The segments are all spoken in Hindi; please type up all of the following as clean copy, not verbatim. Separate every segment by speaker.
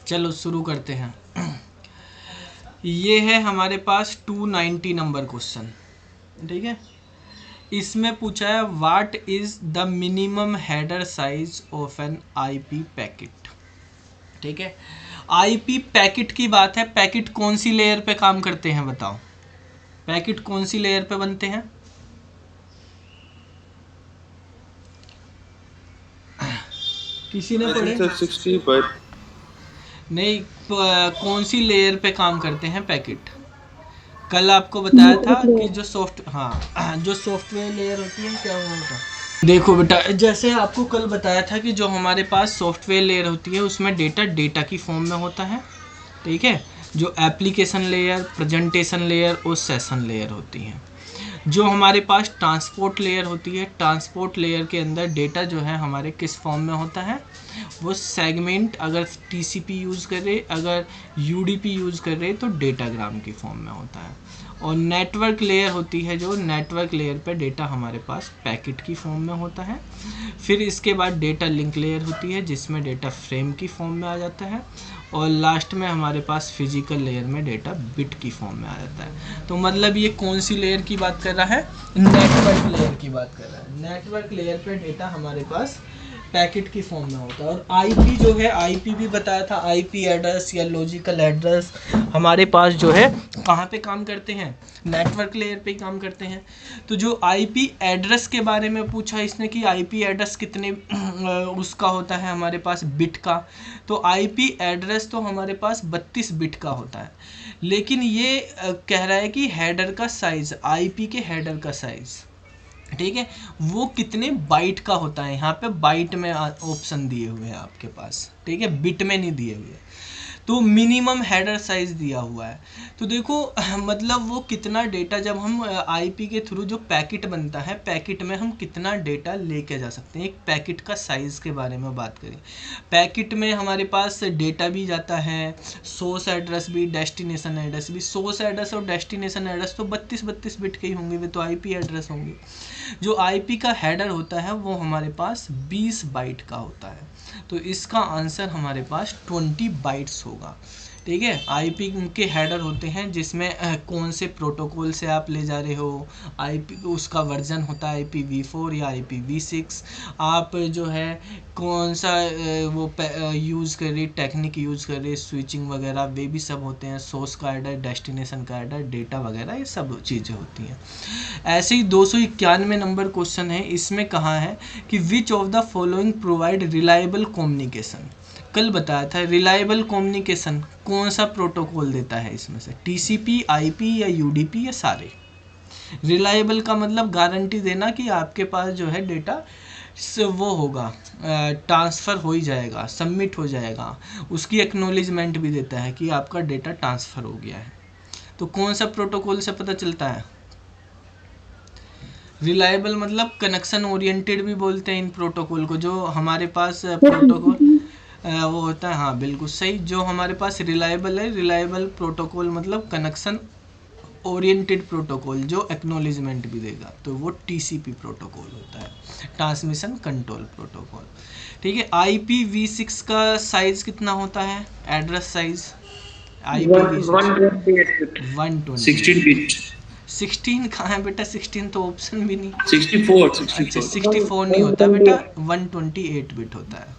Speaker 1: चलो शुरू करते हैं। ये है हमारे पास 290 नंबर क्वेश्चन, ठीक है। इसमें पूछा है what is the minimum header size of N IP packet, ठीक है। आईपी पैकेट की बात है। पैकेट कौन सी लेयर पे काम करते हैं बताओ, पैकेट कौन सी लेयर पे बनते हैं? किसी ने पढ़े?
Speaker 2: 60 बाइट।
Speaker 1: नहीं, कौन सी लेयर पे काम करते हैं पैकेट? कल आपको बताया था कि जो जो सॉफ्टवेयर लेयर होती है क्या वो होता है। देखो बेटा, जैसे आपको कल बताया था कि जो हमारे पास सॉफ्टवेयर लेयर होती है उसमें डेटा की फॉर्म में होता है, ठीक है। जो एप्लीकेशन लेयर, प्रेजेंटेशन लेयर और सेशन लेयर होती हैं। जो हमारे पास ट्रांसपोर्ट लेयर होती है, ट्रांसपोर्ट लेयर के अंदर डेटा जो है हमारे किस फॉर्म में होता है, वो सेगमेंट, अगर टीसीपी यूज़ कर रहे, अगर यूडीपी यूज़ कर रहे तो डेटाग्राम की फॉर्म में होता है। और नेटवर्क लेयर होती है, जो नेटवर्क लेयर पे डेटा हमारे पास पैकेट की फॉर्म में होता है। फिर इसके बाद डेटा लिंक लेयर होती है जिसमें डेटा फ्रेम की फॉर्म में आ जाता है। और लास्ट में हमारे पास फिजिकल लेयर में डेटा बिट की फॉर्म में आ जाता है। तो मतलब ये कौन सी लेयर की बात कर रहा है? नेटवर्क लेयर की बात कर रहा है। नेटवर्क लेयर पे डेटा हमारे पास पैकेट की फॉर्म में होता है। और आईपी जो है, आईपी भी बताया था, आईपी एड्रेस या लॉजिकल एड्रेस हमारे पास जो है कहाँ पे काम करते हैं? नेटवर्क लेयर पे ही काम करते हैं। तो जो आईपी एड्रेस के बारे में पूछा इसने कि आईपी एड्रेस कितने उसका होता है हमारे पास, बिट का। तो आईपी एड्रेस तो हमारे पास 32 बिट का होता है। लेकिन ये कह रहा है कि हेडर का साइज, आईपी के हेडर का साइज, ठीक है, वो कितने बाइट का होता है। यहाँ पे बाइट में ऑप्शन दिए हुए हैं आपके पास, ठीक है, बिट में नहीं दिए हुए। तो मिनिमम हेडर साइज दिया हुआ है। तो देखो मतलब वो कितना डेटा, जब हम आईपी के थ्रू जो पैकेट बनता है, पैकेट में हम कितना डेटा लेके जा सकते हैं। एक पैकेट का साइज़ के बारे में बात करें, पैकेट में हमारे पास डेटा भी जाता है, सोर्स एड्रेस भी, डेस्टिनेशन एड्रेस भी। सोर्स एड्रेस और डेस्टिनेशन एड्रेस तो 32 बिट के ही होंगे, वे तो आईपी एड्रेस होंगे। जो आईपी का हेडर होता है वो हमारे पास 20 बाइट का होता है। तो इसका आंसर हमारे पास 20 बाइट्स होगा, ठीक है। आईपी के हेडर होते हैं जिसमें कौन से प्रोटोकॉल से आप ले जा रहे हो, आईपी उसका वर्जन होता है IPv4 या IPv6, आप जो है कौन सा वो यूज़ कर रही, टेक्निक यूज़ कर रही, स्विचिंग वगैरह, वे भी सब होते हैं। सोर्स का एड्रेस, डेस्टिनेशन का एड्रेस, डेटा वगैरह, ये सब चीज़ें होती हैं। ऐसे ही 291 नंबर क्वेश्चन है। इसमें कहा है कि विच of the following provide reliable communication. कल बताया था रिलायबल कम्युनिकेशन कौन सा प्रोटोकॉल देता है इसमें से, टीसीपी, आईपी या यूडीपी या सारे। रिलायबल का मतलब गारंटी देना कि आपके पास जो है डेटा से वो होगा, ट्रांसफ़र हो ही जाएगा, सबमिट हो जाएगा। उसकी एक्नॉलेजमेंट भी देता है कि आपका डेटा ट्रांसफ़र हो गया है। तो कौन सा प्रोटोकॉल से पता चलता है? रिलायबल मतलब कनेक्शन ओरिएंटेड भी बोलते हैं इन प्रोटोकॉल को। जो हमारे पास प्रोटोकॉल वो होता है, हाँ बिल्कुल सही, जो हमारे पास रिलायबल है, रिलायबल प्रोटोकॉल मतलब कनेक्शन ओरिएंटेड प्रोटोकॉल जो एक्नॉलेजमेंट भी देगा, तो वो टीसीपी प्रोटोकॉल होता है, ट्रांसमिशन कंट्रोल प्रोटोकॉल, ठीक है। IPv6 का साइज कितना होता है, एड्रेस साइज? IPv6
Speaker 2: 16
Speaker 1: 128।
Speaker 2: बिट।
Speaker 1: 16 कहाँ है बेटा, 16 तो ऑप्शन भी नहीं।
Speaker 2: 64
Speaker 1: अच्छा
Speaker 2: 64।
Speaker 1: 64 नहीं होता बेटा, 128 बिट होता है,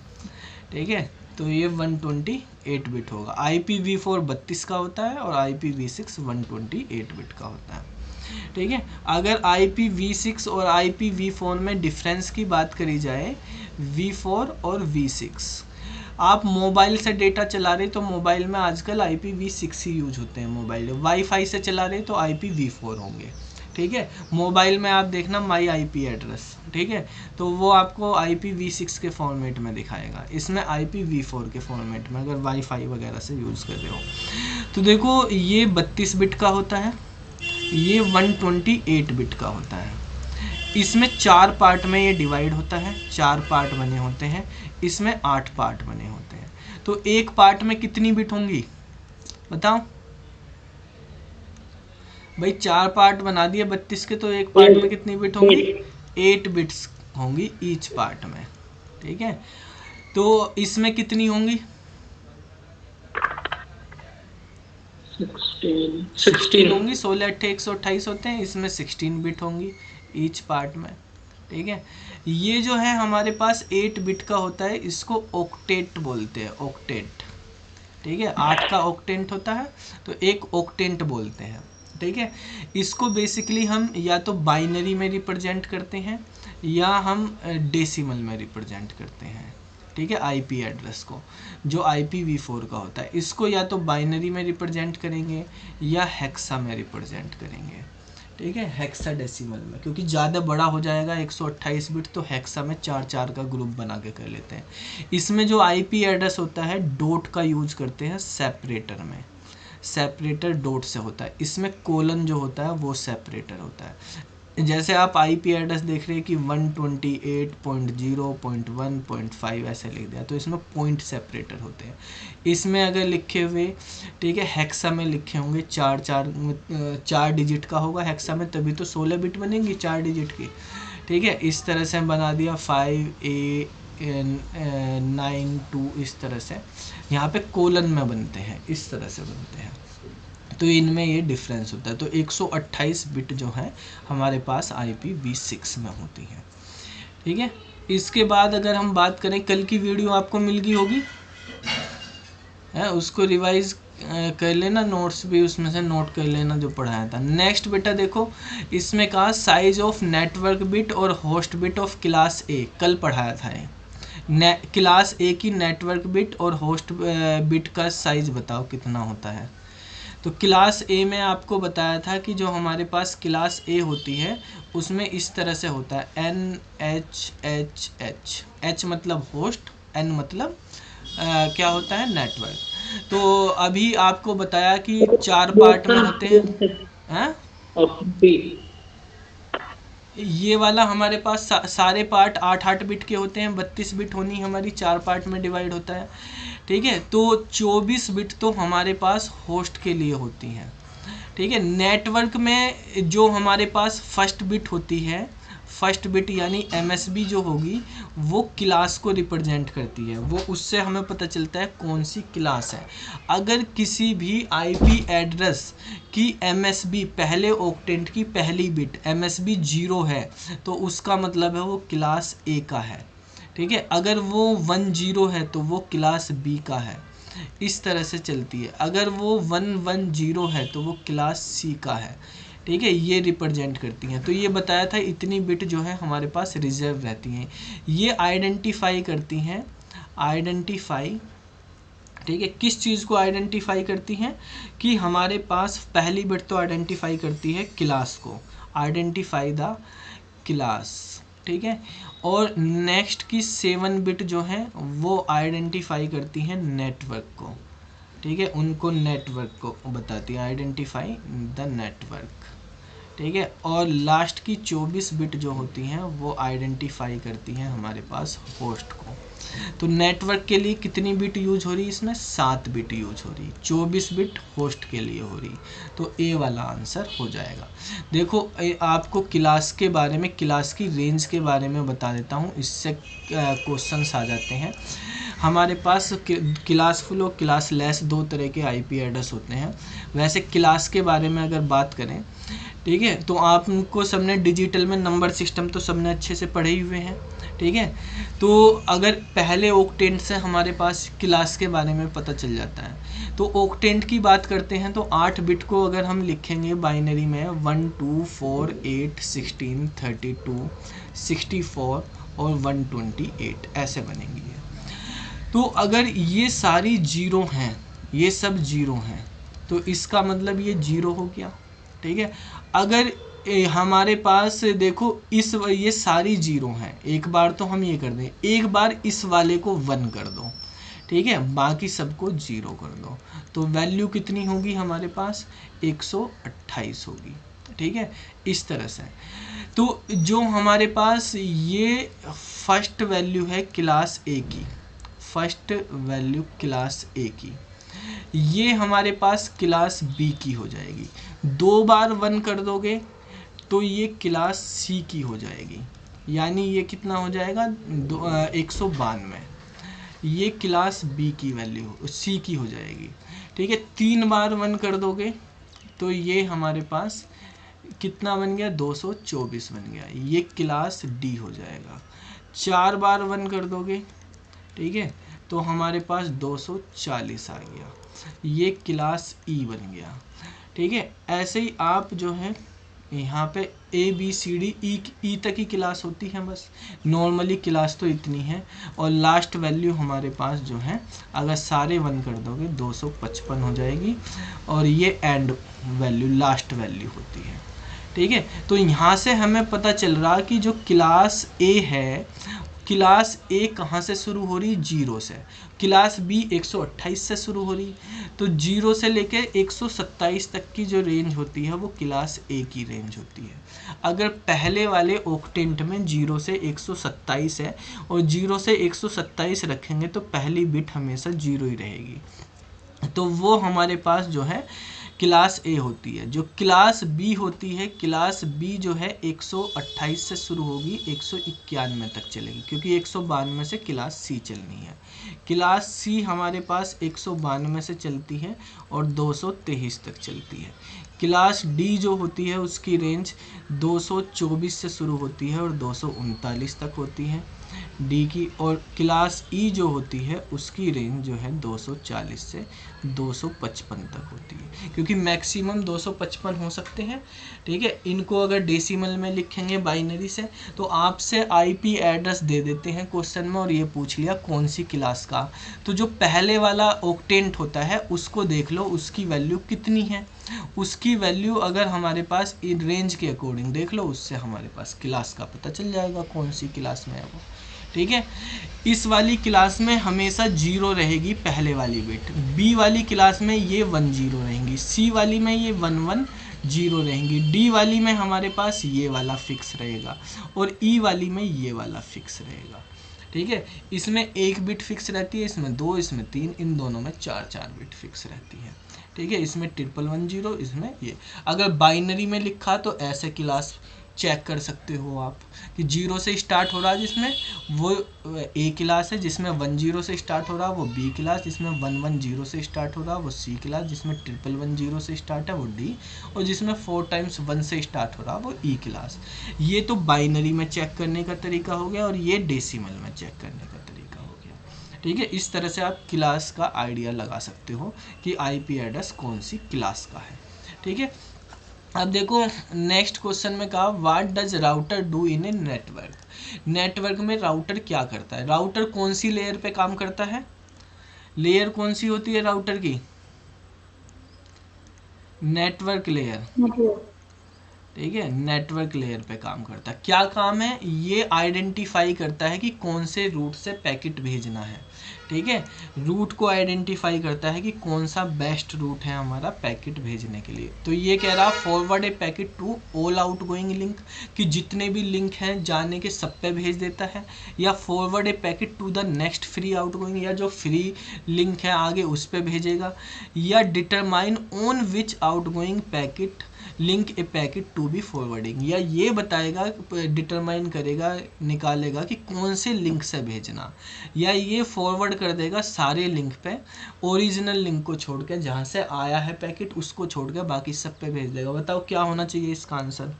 Speaker 1: ठीक है। तो ये 128 बिट होगा। IPv4 32 का होता है और IPv6 128 बिट का होता है, ठीक है। अगर IPv6 और IPv4 में डिफरेंस की बात करी जाए, V4 और V6, आप मोबाइल से डेटा चला रहे तो मोबाइल में आजकल IPv6 ही यूज होते हैं। मोबाइल वाईफाई से चला रहे तो IPv4 होंगे, ठीक है। मोबाइल में आप देखना माई IP एड्रेस, ठीक है, तो वो आपको IPv6 के फॉर्मेट में दिखाएगा, इसमें IPv4 के फॉर्मेट में, अगर वाईफाई वगैरह से यूज़ कर रहे हो। तो देखो ये 32 बिट का होता है, ये 128 बिट का होता है। इसमें 4 पार्ट में ये डिवाइड होता है, 4 पार्ट बने होते हैं, इसमें 8 पार्ट बने होते हैं। तो एक पार्ट में कितनी बिट होंगी बताओ भाई, 4 पार्ट बना दिए 32 के, तो एक पार्ट में कितनी बिट होंगी? 8 बिट्स होंगी ईच पार्ट में, ठीक है। तो इसमें कितनी होंगी? 16 होंगी, 16 अट्ठे 128 होते हैं, इसमें 16 बिट होंगी ईच पार्ट में। ठीक है, ये जो है हमारे पास 8 बिट का होता है, इसको ऑक्टेट बोलते हैं, ऑक्टेट। ठीक है, 8 का ऑक्टेंट होता है तो एक ऑक्टेंट बोलते हैं। ठीक है, इसको बेसिकली हम या तो बाइनरी में रिप्रेजेंट करते हैं या हम डेसिमल में रिप्रेजेंट करते हैं। ठीक है, आईपी एड्रेस को, जो IPv4 का होता है, इसको या तो बाइनरी में रिप्रेजेंट करेंगे या हेक्सा में रिप्रेजेंट करेंगे। ठीक है, हेक्साडेसिमल में, क्योंकि ज़्यादा बड़ा हो जाएगा 128 बिट, तो हेक्सा में 4 का ग्रुप बना के कर लेते हैं। इसमें जो आईपी एड्रेस होता है डॉट का यूज करते हैं सेपरेटर में, सेपरेटर डॉट से होता है, इसमें कोलन जो होता है वो सेपरेटर होता है। जैसे आप आईपी एड्रेस देख रहे हैं कि 128.0.1.5 ऐसे लिख दिया, तो इसमें पॉइंट सेपरेटर होते हैं। इसमें अगर लिखे हुए, ठीक है, हेक्सा में लिखे होंगे 4 डिजिट का होगा हेक्सा में, तभी तो 16 बिट बनेंगी 4 डिजिट की। ठीक है, इस तरह से बना दिया 5A9 2, इस तरह से यहाँ पे कोलन में बनते हैं, इस तरह से बनते हैं। तो इनमें ये डिफरेंस होता है। तो 128 बिट जो है हमारे पास IPv6 में होती है। ठीक है, इसके बाद अगर हम बात करें, कल की वीडियो आपको मिल गई होगी है, उसको रिवाइज कर लेना, नोट्स भी उसमें से नोट कर लेना जो पढ़ाया था। नेक्स्ट बेटा देखो, इसमें कहा साइज ऑफ नेटवर्क बिट और होस्ट बिट ऑफ क्लास ए, कल पढ़ाया था ये। क्लास ए की नेटवर्क बिट और होस्ट बिट का साइज बताओ कितना होता है। तो क्लास ए में आपको बताया था कि जो हमारे पास क्लास ए होती है उसमें इस तरह से होता है NHHH, H मतलब होस्ट, N मतलब क्या होता है, नेटवर्क। तो अभी आपको बताया कि 4 पार्ट में होते हैं। ये वाला हमारे पास सारे पार्ट 8 बिट के होते हैं, 32 बिट होनी हमारी 4 पार्ट में डिवाइड होता है। ठीक है, तो 24 बिट तो हमारे पास होस्ट के लिए होती हैं। ठीक है, नेटवर्क में जो हमारे पास फर्स्ट बिट होती है, फर्स्ट बिट यानी MSB जो होगी वो क्लास को रिप्रेजेंट करती है, वो उससे हमें पता चलता है कौन सी क्लास है। अगर किसी भी IP एड्रेस की MSB पहले ऑक्टेंट की पहली बिट MSB 0 है तो उसका मतलब है वो क्लास A का है। ठीक है, अगर वो 10 है तो वो क्लास B का है, इस तरह से चलती है। अगर वो 110 है तो वो क्लास C का है। ठीक है, ये रिप्रेजेंट करती हैं। तो ये बताया था इतनी बिट जो है हमारे पास रिजर्व रहती हैं, ये आइडेंटिफाई करती हैं, आइडेंटिफाई। ठीक है, किस चीज़ को आइडेंटिफाई करती हैं कि हमारे पास पहली बिट तो आइडेंटिफाई करती है क्लास को, आइडेंटिफाई द क्लास। ठीक है, और नेक्स्ट की 7 बिट जो है वो आइडेंटिफाई करती हैं नेटवर्क को। ठीक है, उनको नेटवर्क को बताती है, आइडेंटिफाई द नेटवर्क। ठीक है, और लास्ट की 24 बिट जो होती हैं वो आइडेंटिफाई करती हैं हमारे पास होस्ट को। तो नेटवर्क के लिए कितनी बिट यूज हो रही है इसमें, 7 बिट यूज हो रही, 24 बिट होस्ट के लिए हो रही। तो ए वाला आंसर हो जाएगा। देखो आपको क्लास के बारे में, क्लास की रेंज के बारे में बता देता हूँ, इससे क्वेश्चंस आ जाते हैं। हमारे पास क्लास फुल और क्लास लेस 2 तरह के IP एड्रेस होते हैं। वैसे क्लास के बारे में अगर बात करें, ठीक है, तो आपको सबने डिजिटल में नंबर सिस्टम तो सबने अच्छे से पढ़े ही हुए हैं। ठीक है, तो अगर पहले ऑक्टेंट से हमारे पास क्लास के बारे में पता चल जाता है। तो ऑक्टेंट की बात करते हैं तो 8 बिट को अगर हम लिखेंगे बाइनरी में 1 2 4 8 16 32 64 और 128 ऐसे बनेंगी। तो अगर ये सारी जीरो हैं, ये सब जीरो हैं, तो इसका मतलब ये जीरो हो गया। ठीक है, अगर हमारे पास देखो ये सारी जीरो हैं, एक बार तो हम ये कर दें, एक बार इस वाले को 1 कर दो, ठीक है, बाकी सबको 0 कर दो, तो वैल्यू कितनी होगी हमारे पास, 128 होगी। ठीक है, इस तरह से। तो जो हमारे पास ये फर्स्ट वैल्यू है क्लास A की, फर्स्ट वैल्यू क्लास A की, ये हमारे पास क्लास B की हो जाएगी। 2 बार 1 कर दोगे तो ये क्लास C की हो जाएगी, यानी ये कितना हो जाएगा 192, ये क्लास B की वैल्यू C की हो जाएगी। ठीक है, 3 बार 1 कर दोगे तो ये हमारे पास कितना बन गया, 224 बन गया, ये क्लास डी हो जाएगा। 4 बार 1 कर दोगे, ठीक है, तो हमारे पास 240 आ गया, ये क्लास ई बन गया। ठीक है, ऐसे ही आप जो है यहाँ पे A B C D E तक की क्लास होती है, बस नॉर्मली क्लास तो इतनी है। और लास्ट वैल्यू हमारे पास जो है अगर सारे 1 कर दोगे 255 हो जाएगी, और ये एंड वैल्यू लास्ट वैल्यू होती है। ठीक है, तो यहाँ से हमें पता चल रहा कि जो क्लास ए है, क्लास ए कहाँ से शुरू हो रही, 0 से। क्लास बी 128 से शुरू हो रही, तो 0 से लेके 127 तक की जो रेंज होती है वो क्लास ए की रेंज होती है। अगर पहले वाले ऑक्टेंट में 0 से 127 है और 0 से 127 रखेंगे तो पहली बिट हमेशा 0 ही रहेगी, तो वो हमारे पास जो है क्लास ए होती है। जो क्लास बी होती है, क्लास बी जो है 128 से शुरू होगी, 191 तक चलेगी, क्योंकि 192 से क्लास सी चलनी है। क्लास सी हमारे पास 192 से चलती है और 223 तक चलती है। क्लास डी जो होती है उसकी रेंज 224 से शुरू होती है और 239 तक होती है डी की। और क्लास ई जो होती है उसकी रेंज जो है 240 से 255 तक होती है, क्योंकि मैक्सिमम 255 हो सकते हैं। ठीक है, इनको अगर डेसिमल में लिखेंगे बाइनरी से तो आपसे आईपी एड्रेस दे देते हैं क्वेश्चन में, और ये पूछ लिया कौन सी क्लास का, तो जो पहले वाला ऑक्टेंट होता है उसको देख लो उसकी वैल्यू कितनी है। उसकी वैल्यू अगर हमारे पास इन रेंज के अकॉर्डिंग देख लो, उससे हमारे पास क्लास का पता चल जाएगा कौन सी क्लास में है वो। ठीक है, इस वाली क्लास में हमेशा 0 रहेगी पहले वाली बिट, बी वाली क्लास में ये 1 0 रहेंगी, सी वाली में ये 1 1 0 रहेंगी, डी वाली में हमारे पास ये वाला फिक्स रहेगा, और ई वाली में ये वाला फिक्स रहेगा। ठीक है, इसमें 1 बिट फिक्स रहती है, इसमें 2, इसमें 3, इन दोनों में 4 बिट फिक्स रहती है। ठीक है, इसमें 111 इसमें ये। अगर बाइनरी में लिखा तो ऐसे क्लास चेक कर सकते हो आप कि 0 से स्टार्ट हो रहा है जिसमें वो ए क्लास है, जिसमें 1 0 से स्टार्ट हो रहा है वो बी क्लास, जिसमें 1 1 0 से स्टार्ट हो रहा है वो सी क्लास, जिसमें 1 1 1 0 से स्टार्ट है वो डी, और जिसमें 4 टाइम्स 1 से स्टार्ट हो रहा है वो ई क्लास। ये तो बाइनरी में चेक करने का तरीका हो गया, और ये डेसिमल में चेक करने का तरीका हो गया। ठीक है, इस तरह से आप क्लास का आइडिया लगा सकते हो कि आईपी एड्रेस कौन सी क्लास का है। ठीक है, अब देखो नेक्स्ट क्वेश्चन में कहा what does router do in a network. Network में राउटर क्या करता है, राउटर कौन सी लेयर पे काम करता है, लेयर कौन सी होती है राउटर की, नेटवर्क लेयर। ठीक है, नेटवर्क लेयर पे काम करता है। क्या काम है, ये आइडेंटिफाई करता है कि कौन से रूट से पैकेट भेजना है। ठीक है, रूट को आइडेंटिफाई करता है कि कौन सा बेस्ट रूट है हमारा पैकेट भेजने के लिए। तो ये कह रहा forward a packet to all outgoing link, कि जितने भी लिंक हैं जाने के सब पे भेज देता है, या forward a packet to the next free outgoing, या जो फ्री लिंक है आगे उस पे भेजेगा, या determine on which outgoing packet link a packet to be forwarding, या ये बताएगा डिटरमाइन करेगा निकालेगा कि कौन से लिंक से भेजना, या ये फॉरवर्ड कर देगा सारे लिंक पे, ओरिजिनल लिंक को छोड़ के, जहाँ से आया है पैकेट उसको छोड़ के बाकी सब पे भेज देगा। बताओ क्या होना चाहिए इसका आंसर।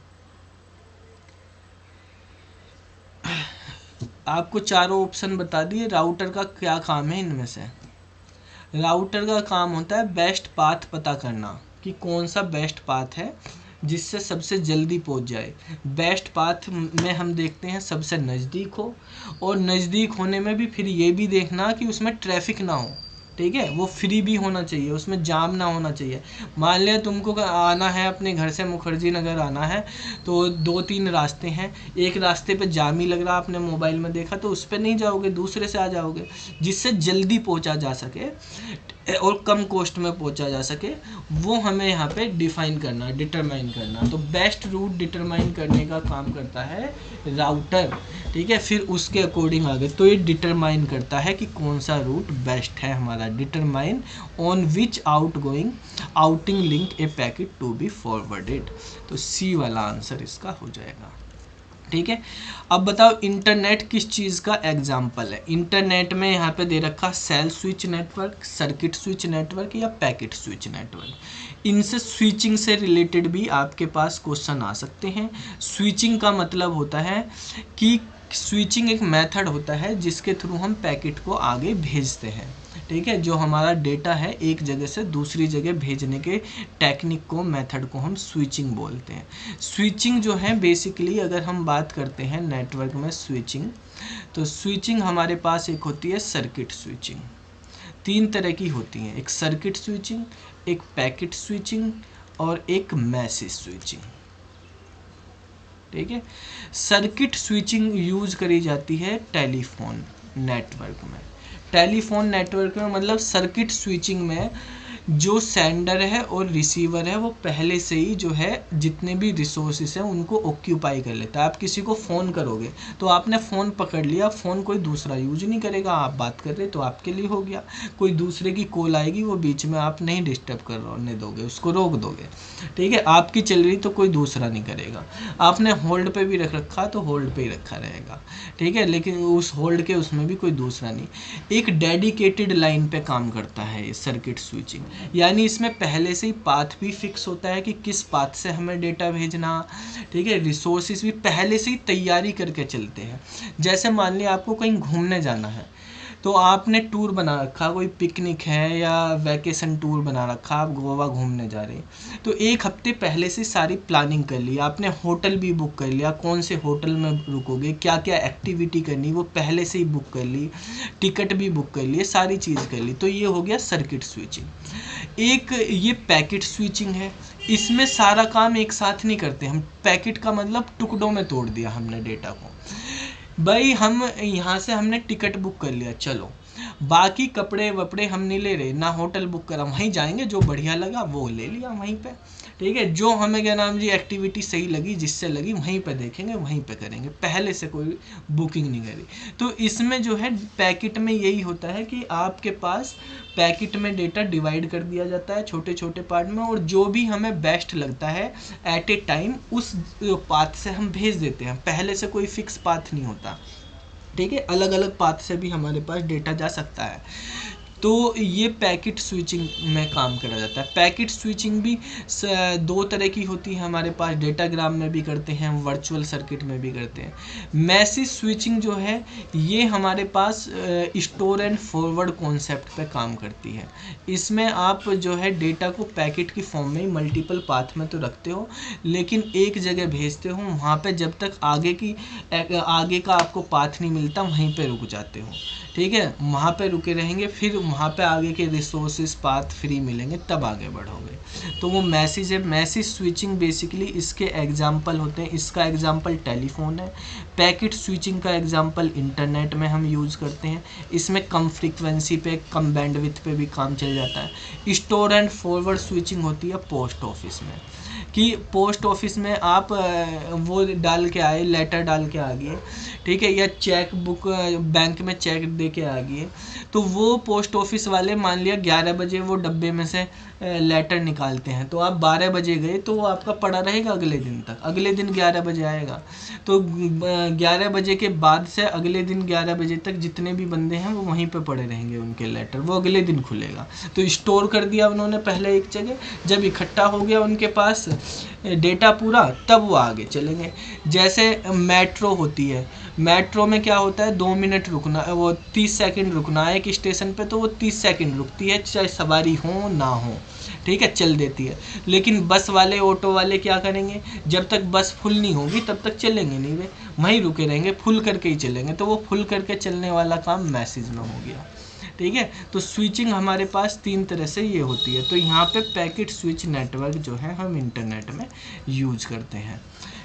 Speaker 1: आपको चारों ऑप्शन बता दिए। राउटर का क्या काम है इनमें से, राउटर का काम होता है बेस्ट पाथ पता करना कि कौन सा बेस्ट पाथ है जिससे सबसे जल्दी पहुंच जाए। बेस्ट पाथ में हम देखते हैं सबसे नज़दीक हो, और नज़दीक होने में भी फिर ये भी देखना कि उसमें ट्रैफिक ना हो। ठीक है, वो फ्री भी होना चाहिए, उसमें जाम ना होना चाहिए। मान लिया तुमको आना है अपने घर से मुखर्जी नगर आना है, तो 2-3 रास्ते हैं, एक रास्ते पे जाम ही लग रहा, आपने मोबाइल में देखा तो उस पर नहीं जाओगे, दूसरे से आ जाओगे, जिससे जल्दी पहुंचा जा सके और कम कॉस्ट में पहुंचा जा सके, वो हमें यहाँ पे डिफाइन करना, डिटरमाइन करना। तो बेस्ट रूट डिटरमाइन करने का काम करता है राउटर। ठीक है, फिर उसके अकॉर्डिंग आगे तो ये डिटरमाइन करता है कि कौन सा रूट बेस्ट है हमारा, determine on which outgoing outing link a packet to be forwarded. तो सी वाला आंसर इसका हो जाएगा। ठीक है। अब बताओ इंटरनेट किस चीज़ का एग्जाम्पल है। इंटरनेट में यहाँ पे दे रखा cell switch network, circuit switch network या पैकेट स्विच नेटवर्क। इनसे स्विचिंग से रिलेटेड भी आपके पास क्वेश्चन आ सकते हैं। स्विचिंग का मतलब होता है कि स्विचिंग एक मेथड होता है जिसके थ्रू हम पैकेट को आगे भेजते हैं, ठीक है। जो हमारा डेटा है एक जगह से दूसरी जगह भेजने के टेक्निक को, मेथड को हम स्विचिंग बोलते हैं। स्विचिंग जो है बेसिकली अगर हम बात करते हैं नेटवर्क में स्विचिंग, तो स्विचिंग हमारे पास एक होती है सर्किट स्विचिंग। 3 तरह की होती हैं, एक सर्किट स्विचिंग, एक पैकेट स्विचिंग और एक मैसेज स्विचिंग, ठीक है। सर्किट स्विचिंग यूज करी जाती है टेलीफोन नेटवर्क में। टेलीफोन नेटवर्क में मतलब सर्किट स्विचिंग में जो सेंडर है और रिसीवर है वो पहले से ही जो है जितने भी रिसोर्सेस हैं उनको ऑक्यूपाई कर लेता है। आप किसी को फ़ोन करोगे तो आपने फ़ोन पकड़ लिया, फ़ोन कोई दूसरा यूज नहीं करेगा, आप बात कर रहे तो आपके लिए हो गया। कोई दूसरे की कॉल आएगी वो बीच में आप नहीं डिस्टर्ब करने दोगे, उसको रोक दोगे, ठीक है। आपकी चल रही तो कोई दूसरा नहीं करेगा। आपने होल्ड पे भी रख रखा तो होल्ड पे ही रखा रहेगा, ठीक है, लेकिन उस होल्ड के उसमें भी कोई दूसरा नहीं। एक डेडिकेटेड लाइन पे काम करता है ये सर्किट स्विचिंग, यानी इसमें पहले से ही पाथ भी फिक्स होता है कि किस पाथ से हमें डेटा भेजना, ठीक है। रिसोर्सेज भी पहले से ही तैयारी करके चलते हैं। जैसे मान लिया आपको कहीं घूमने जाना है तो आपने टूर बना रखा, कोई पिकनिक है या वैकेशन टूर बना रखा, आप गोवा घूमने जा रहे हैं तो 1 हफ्ते पहले से सारी प्लानिंग कर ली, आपने होटल भी बुक कर लिया, कौन से होटल में रुकोगे, क्या क्या एक्टिविटी करनी वो पहले से ही बुक कर ली, टिकट भी बुक कर लिए, सारी चीज़ कर ली। तो ये हो गया सर्किट स्विचिंग। एक ये पैकेट स्विचिंग है, इसमें सारा काम एक साथ नहीं करते हम। पैकेट का मतलब टुकड़ों में तोड़ दिया हमने डेटा को। भाई हम यहाँ से हमने टिकट बुक कर लिया, चलो बाकी कपड़े वपड़े हम नहीं ले रहे, ना होटल बुक करा, वहीं जाएंगे, जो बढ़िया लगा वो ले लिया वहीं पे, ठीक है। जो हमें क्या नाम जी एक्टिविटी सही लगी, जिससे लगी वहीं पे देखेंगे, वहीं पे करेंगे, पहले से कोई बुकिंग नहीं करी। तो इसमें जो है पैकेट में यही होता है कि आपके पास पैकेट में डेटा डिवाइड कर दिया जाता है छोटे छोटे पार्ट में, और जो भी हमें बेस्ट लगता है एट ए टाइम उस पाथ से हम भेज देते हैं। पहले से कोई फिक्स पाथ नहीं होता, ठीक है। अलग अलग पाथ से भी हमारे पास डेटा जा सकता है। तो ये पैकेट स्विचिंग में काम करा जाता है। पैकेट स्विचिंग भी 2 तरह की होती है हमारे पास, डेटाग्राम में भी करते हैं, वर्चुअल सर्किट में भी करते हैं। मैसेज स्विचिंग जो है ये हमारे पास स्टोर एंड फॉरवर्ड कॉन्सेप्ट पे काम करती है। इसमें आप जो है डेटा को पैकेट की फॉर्म में मल्टीपल पाथ में तो रखते हो, लेकिन एक जगह भेजते हो, वहाँ पे जब तक आगे का आपको पाथ नहीं मिलता वहीं पे रुक जाते हो, ठीक है। वहाँ पे रुके रहेंगे, फिर वहाँ पे आगे के रिसोर्सेज पाथ फ्री मिलेंगे तब आगे बढ़ोगे। तो वो मैसेज है। मैसेज स्विचिंग बेसिकली इसके एग्जाम्पल होते हैं। इसका एग्जाम्पल टेलीफोन है। पैकेट स्विचिंग का एग्जाम्पल इंटरनेट में हम यूज़ करते हैं। इसमें कम फ्रीक्वेंसी पे, कम बैंडविड्थ पे भी काम चल जाता है। स्टोर एंड फॉरवर्ड स्विचिंग होती है पोस्ट ऑफिस में, कि पोस्ट ऑफिस में आप वो डाल के आए, लेटर डाल के आ गए, ठीक है, या चेक बुक बैंक में चेक दे के आ गए, तो वो पोस्ट ऑफिस वाले मान लिया 11 बजे वो डब्बे में से लेटर निकालते हैं, तो आप 12 बजे गए तो वो आपका पड़ा रहेगा अगले दिन तक, अगले दिन 11 बजे आएगा। तो 11 बजे के बाद से अगले दिन 11 बजे तक जितने भी बंदे हैं वो वहीं पे पड़े रहेंगे, उनके लेटर वो अगले दिन खुलेगा। तो स्टोर कर दिया उन्होंने पहले एक जगह, जब इकट्ठा हो गया उनके पास डेटा पूरा, तब वो आगे चलेंगे। जैसे मेट्रो होती है, मेट्रो में क्या होता है 2 मिनट रुकना, वो 30 सेकंड रुकना है एक स्टेशन पे, तो वो 30 सेकंड रुकती है, चाहे सवारी हो ना हो, ठीक है, चल देती है। लेकिन बस वाले, ऑटो वाले क्या करेंगे, जब तक बस फुल नहीं होगी तब तक चलेंगे नहीं, वे वहीं रुके रहेंगे, फुल करके ही चलेंगे। तो वो फुल करके चलने वाला काम मैसेज में हो गया, ठीक है। तो स्विचिंग हमारे पास 3 तरह से ये होती है। तो यहाँ पे पैकेट स्विच नेटवर्क जो है हम इंटरनेट में यूज करते हैं,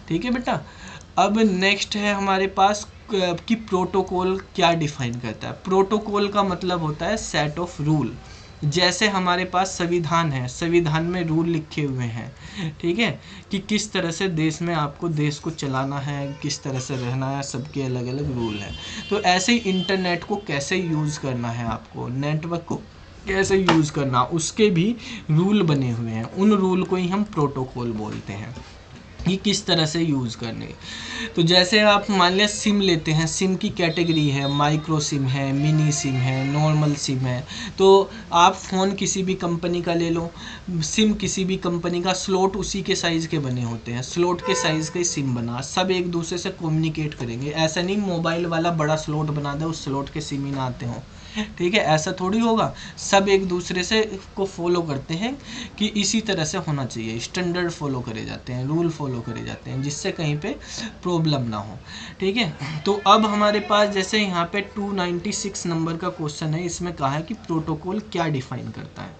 Speaker 1: ठीक है बेटा। अब नेक्स्ट है हमारे पास कि प्रोटोकॉल क्या डिफाइन करता है। प्रोटोकॉल का मतलब होता है सेट ऑफ रूल। जैसे हमारे पास संविधान है, संविधान में रूल लिखे हुए हैं, ठीक है, कि किस तरह से देश में आपको देश को चलाना है, किस तरह से रहना है, सबके अलग अलग रूल हैं। तो ऐसे ही इंटरनेट को कैसे यूज़ करना है, आपको नेटवर्क को कैसे यूज़ करना, उसके भी रूल बने हुए हैं। उन रूल को ही हम प्रोटोकॉल बोलते हैं, ये किस तरह से यूज़ करने। तो जैसे आप मान लिया सिम लेते हैं, सिम की कैटेगरी है, माइक्रो सिम है, मिनी सिम है, नॉर्मल सिम है। तो आप फ़ोन किसी भी कंपनी का ले लो, सिम किसी भी कंपनी का, स्लॉट उसी के साइज़ के बने होते हैं, स्लॉट के साइज़ के सिम बना, सब एक दूसरे से कम्युनिकेट करेंगे। ऐसा नहीं मोबाइल वाला बड़ा स्लॉट बना दे, उस स्लॉट के सिम ही ना आते हों, ठीक है, ऐसा थोड़ी होगा। सब एक दूसरे से को फॉलो करते हैं कि इसी तरह से होना चाहिए, स्टैंडर्ड फॉलो करे जाते हैं, रूल फॉलो करे जाते हैं, जिससे कहीं पे प्रॉब्लम ना हो, ठीक है। तो अब हमारे पास जैसे यहाँ पे 296 नंबर का क्वेश्चन है, इसमें कहा है कि प्रोटोकॉल क्या डिफाइन करता है,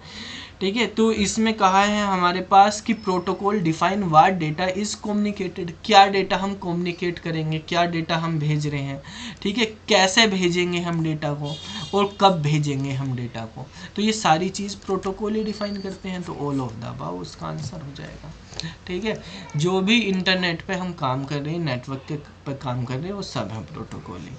Speaker 1: ठीक है। तो इसमें कहा है हमारे पास कि protocol define what data is communicated, क्या डेटा हम कम्युनिकेट करेंगे, क्या डेटा हम भेज रहे हैं, ठीक है, कैसे भेजेंगे हम डेटा को और कब भेजेंगे हम डेटा को। तो ये सारी चीज़ प्रोटोकॉल ही डिफाइन करते हैं। तो ऑल ऑफ द अबव उसका आंसर हो जाएगा, ठीक है। जो भी इंटरनेट पे हम काम कर रहे हैं, नेटवर्क के पे काम कर रहे हैं, वो सब है प्रोटोकॉल ही।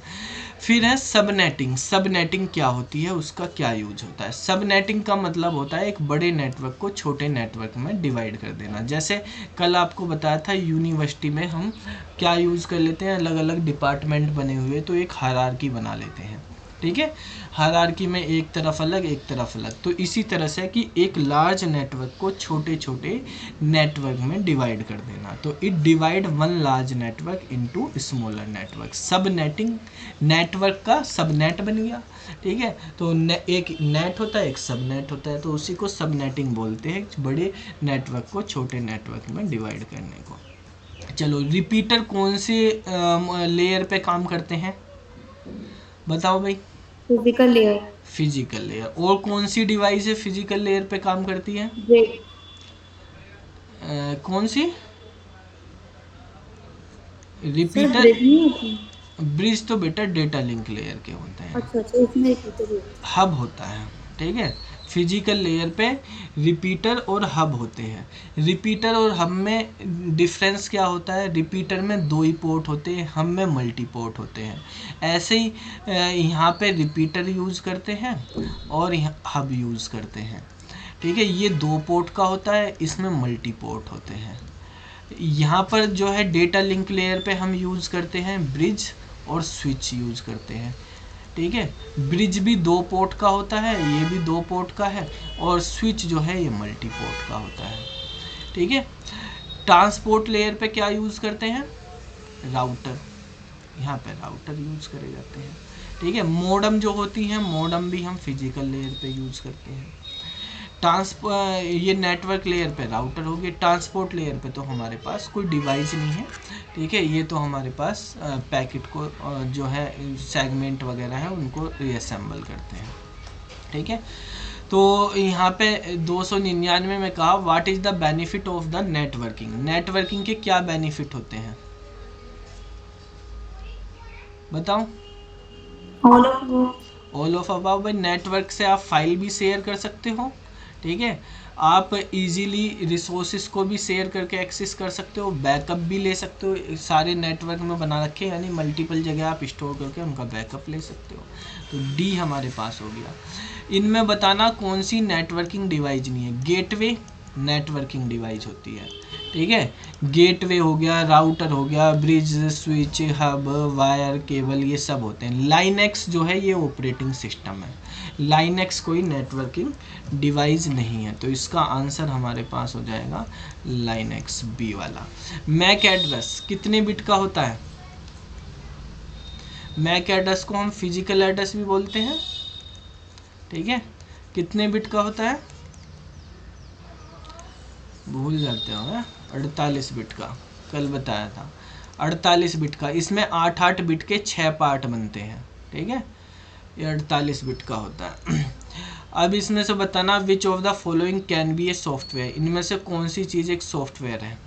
Speaker 1: फिर है सबनेटिंग। सबनेटिंग क्या होती है, उसका क्या यूज होता है। सबनेटिंग का मतलब होता है एक बड़े नेटवर्क को छोटे नेटवर्क में डिवाइड कर देना। जैसे कल आपको बताया था यूनिवर्सिटी में हम क्या यूज़ कर लेते हैं, अलग अलग डिपार्टमेंट बने हुए, तो एक हायरार्की बना लेते हैं, ठीक है। हायरार्की में एक तरफ अलग एक तरफ अलग। तो इसी तरह से कि एक लार्ज नेटवर्क को छोटे छोटे नेटवर्क में डिवाइड कर देना। तो it divide one large network into smaller network. सब नेटिंग नेटवर्क का सब नेट बन गया, ठीक है। तो एक नेट होता है, एक सब नेट होता है, तो उसी को सब नेटिंग बोलते हैं, बड़े नेटवर्क को छोटे नेटवर्क में डिवाइड करने को। चलो, रिपीटर कौन से लेयर पे काम करते हैं, बताओ भाई।
Speaker 3: Physical layer.
Speaker 1: Physical layer. और कौन सी डिवाइस है फिजिकल लेयर पे काम करती है, कौन सी। रिपीटर, ब्रिज तो बेटा डेटा लिंक लेयर के होते हैं।
Speaker 3: अच्छा, इसमें रिपीटर
Speaker 1: हब होता है, ठीक है। फिजिकल लेयर पे रिपीटर और हब होते हैं। रिपीटर और हब में डिफरेंस क्या होता है, रिपीटर में 2 ही पोर्ट होते हैं, हब में मल्टी पोर्ट होते हैं। ऐसे ही यहाँ पे रिपीटर यूज़ करते हैं और हब यूज़ करते हैं, ठीक है। ये 2 पोर्ट का होता है, इसमें मल्टी पोर्ट होते हैं। यहाँ पर जो है डेटा लिंक लेयर पे हम यूज़ करते हैं ब्रिज और स्विच यूज़ करते हैं, ठीक है। ब्रिज भी 2 पोर्ट का होता है, ये भी 2 पोर्ट का है, और स्विच जो है ये मल्टी पोर्ट का होता है, ठीक है। ट्रांसपोर्ट लेयर पे क्या यूज़ करते हैं, राउटर, यहाँ पे राउटर यूज़ करे जाते हैं, ठीक है। मॉडम जो होती हैं, मॉडम भी हम फिजिकल लेयर पे यूज़ करते हैं। ये नेटवर्क लेयर पे राउटर हो गए। ट्रांसपोर्ट लेयर पे तो हमारे पास कोई डिवाइस नहीं है, ठीक है। ये तो हमारे पास पैकेट को जो है सेगमेंट वगैरह है उनको रीअसेंबल करते हैं, ठीक है। तो यहाँ पे 299 में कहा what is the benefit of the networking. Networking के क्या बेनिफिट होते हैं, बताओ। All of above. भाई नेटवर्क से आप फाइल भी शेयर कर सकते हो, ठीक है। आप इजीली रिसोर्सेज को भी शेयर करके एक्सेस कर सकते हो, बैकअप भी ले सकते हो। सारे नेटवर्क में बना रखे, यानी मल्टीपल जगह आप स्टोर करके उनका बैकअप ले सकते हो। तो डी हमारे पास हो गया। इनमें बताना कौन सी नेटवर्किंग डिवाइस नहीं है। गेटवे नेटवर्किंग डिवाइस होती है, ठीक है। गेटवे हो गया, राउटर हो गया, bridge, switch, hub, wire, cable, ये सब होते हैं। लाइनेक्स जो है ये ऑपरेटिंग सिस्टम है, लाइनेक्स कोई नेटवर्किंग डिवाइस नहीं है। तो इसका आंसर हमारे पास हो जाएगा लाइनेक्स, बी वाला। मैक एड्रेस कितने बिट का होता है। मैक एड्रेस को हम फिजिकल एड्रेस भी बोलते हैं, ठीक है। कितने बिट का होता है, भूल जाते हो, 48 बिट का, कल बताया था 48 बिट का। इसमें 8 बिट के 6 पार्ट बनते हैं, ठीक है। ये 48 बिट का होता है। अब इसमें से बताना विच of the following can be a software. इनमें से कौन सी चीज़ एक सॉफ्टवेयर है।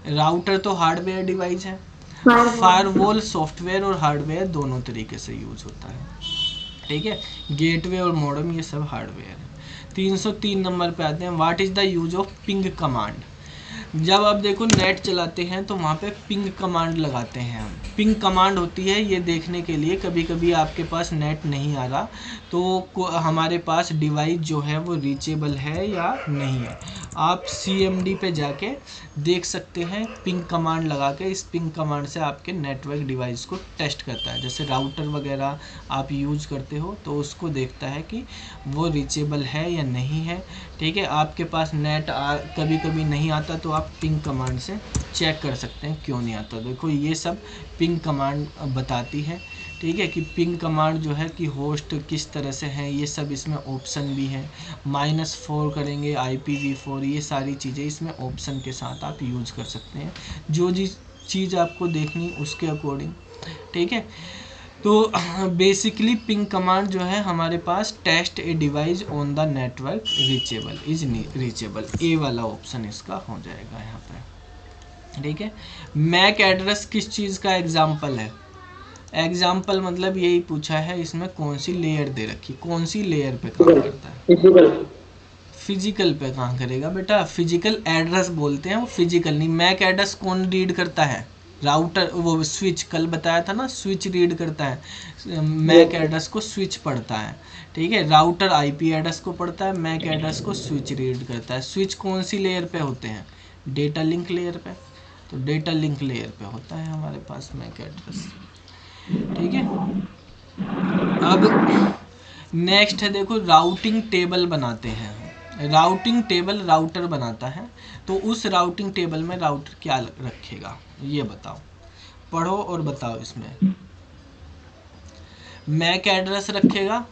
Speaker 1: राउटर तो हार्डवेयर डिवाइस है, फायरवॉल सॉफ्टवेयर और हार्डवेयर दोनों तरीके से यूज होता है, ठीक है। गेटवे और मॉडेम ये सब हार्डवेयर है। 303 नंबर पे आते हैं, what is the use of ping command. जब आप देखो नेट चलाते हैं तो वहाँ पे पिंग कमांड लगाते हैं हम। पिंग कमांड होती है ये देखने के लिए, कभी कभी आपके पास नेट नहीं आ रहा तो हमारे पास डिवाइस जो है वो रीचेबल है या नहीं है, आप CMD पे जाके देख सकते हैं, पिंग कमांड लगा के इस पिंग कमांड से आपके नेटवर्क डिवाइस को टेस्ट करता है। जैसे राउटर वगैरह आप यूज़ करते हो तो उसको देखता है कि वो रीचेबल है या नहीं है। ठीक है, आपके पास नेट कभी कभी नहीं आता तो आप पिंग कमांड से चेक कर सकते हैं क्यों नहीं आता। देखो ये सब पिंग कमांड बताती है। ठीक है, कि पिंग कमांड जो है कि होस्ट किस तरह से है, ये सब इसमें ऑप्शन भी है। -4 करेंगे IPv4, ये सारी चीज़ें इसमें ऑप्शन के साथ आप यूज़ कर सकते हैं, जो जिस चीज़ आपको देखनी उसके अकॉर्डिंग। ठीक है, तो बेसिकली पिंग कमांड जो है हमारे पास test a device on the network reachable is reachable, a वाला ऑप्शन इसका हो जाएगा यहाँ पे। ठीक है, मैक एड्रेस किस चीज़ का एग्जाम्पल है? एग्जाम्पल मतलब यही पूछा है इसमें कौन सी लेयर दे रखी, कौन सी लेयर पे काम करता है। फिजिकल पे कहाँ करेगा बेटा, फिजिकल एड्रेस बोलते हैं, वो फिजिकल नहीं। मैक एड्रेस कौन रीड करता है? राउटर, वो स्विच, कल बताया था ना, स्विच रीड करता है। मैक एड्रेस को स्विच पढ़ता है। ठीक है, राउटर IP एड्रेस को पढ़ता है, मैक एड्रेस को स्विच रीड करता है। स्विच कौन सी लेयर पे होते हैं? डेटा लिंक लेयर पे। तो डेटा लिंक लेयर पे होता है हमारे पास मैक एड्रेस। ठीक है, अब नेक्स्ट है, देखो राउटिंग टेबल बनाते हैं। राउटिंग टेबल राउटर बनाता है, तो उस राउटिंग टेबल में राउटर क्या रखेगा ये बताओ, पढ़ो और बताओ। इसमें मैक एड्रेस रखेगा,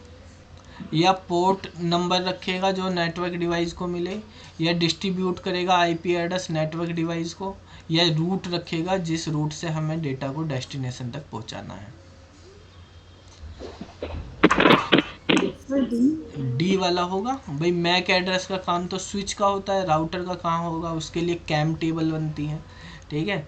Speaker 1: या पोर्ट नंबर रखेगा जो नेटवर्क डिवाइस को मिले, या डिस्ट्रीब्यूट करेगा IP एड्रेस नेटवर्क डिवाइस को, या रूट रखेगा जिस रूट से हमें डेटा को डेस्टिनेशन तक पहुंचाना है। डी वाला होगा भाई। मैक एड्रेस का काम तो स्विच का होता है, राउटर का काम होगा, उसके लिए कैम टेबल बनती है। ठीक है,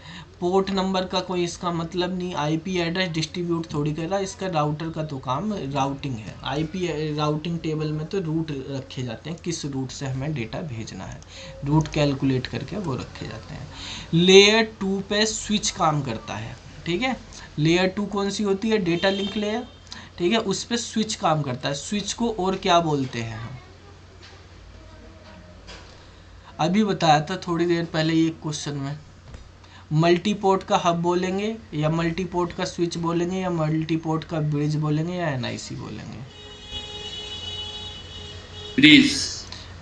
Speaker 1: पोर्ट नंबर का कोई इसका मतलब नहीं, IP एड्रेस डिस्ट्रीब्यूट थोड़ी कर रहा है, इसका राउटर का तो काम राउटिंग है। IP राउटिंग टेबल में तो रूट रखे जाते हैं, किस रूट से हमें डेटा भेजना है, रूट कैलकुलेट करके वो रखे जाते हैं। लेयर 2 पे स्विच काम करता है। ठीक है, लेयर 2 कौन सी होती है? Data link layer. ठीक है, उस पर स्विच काम करता है। स्विच को और क्या बोलते हैं हम? अभी बताया था थोड़ी देर पहले ये क्वेश्चन में। मल्टीपोर्ट का हब बोलेंगे, या मल्टीपोर्ट का स्विच बोलेंगे, या मल्टीपोर्ट का ब्रिज बोलेंगे, या NIC बोलेंगे?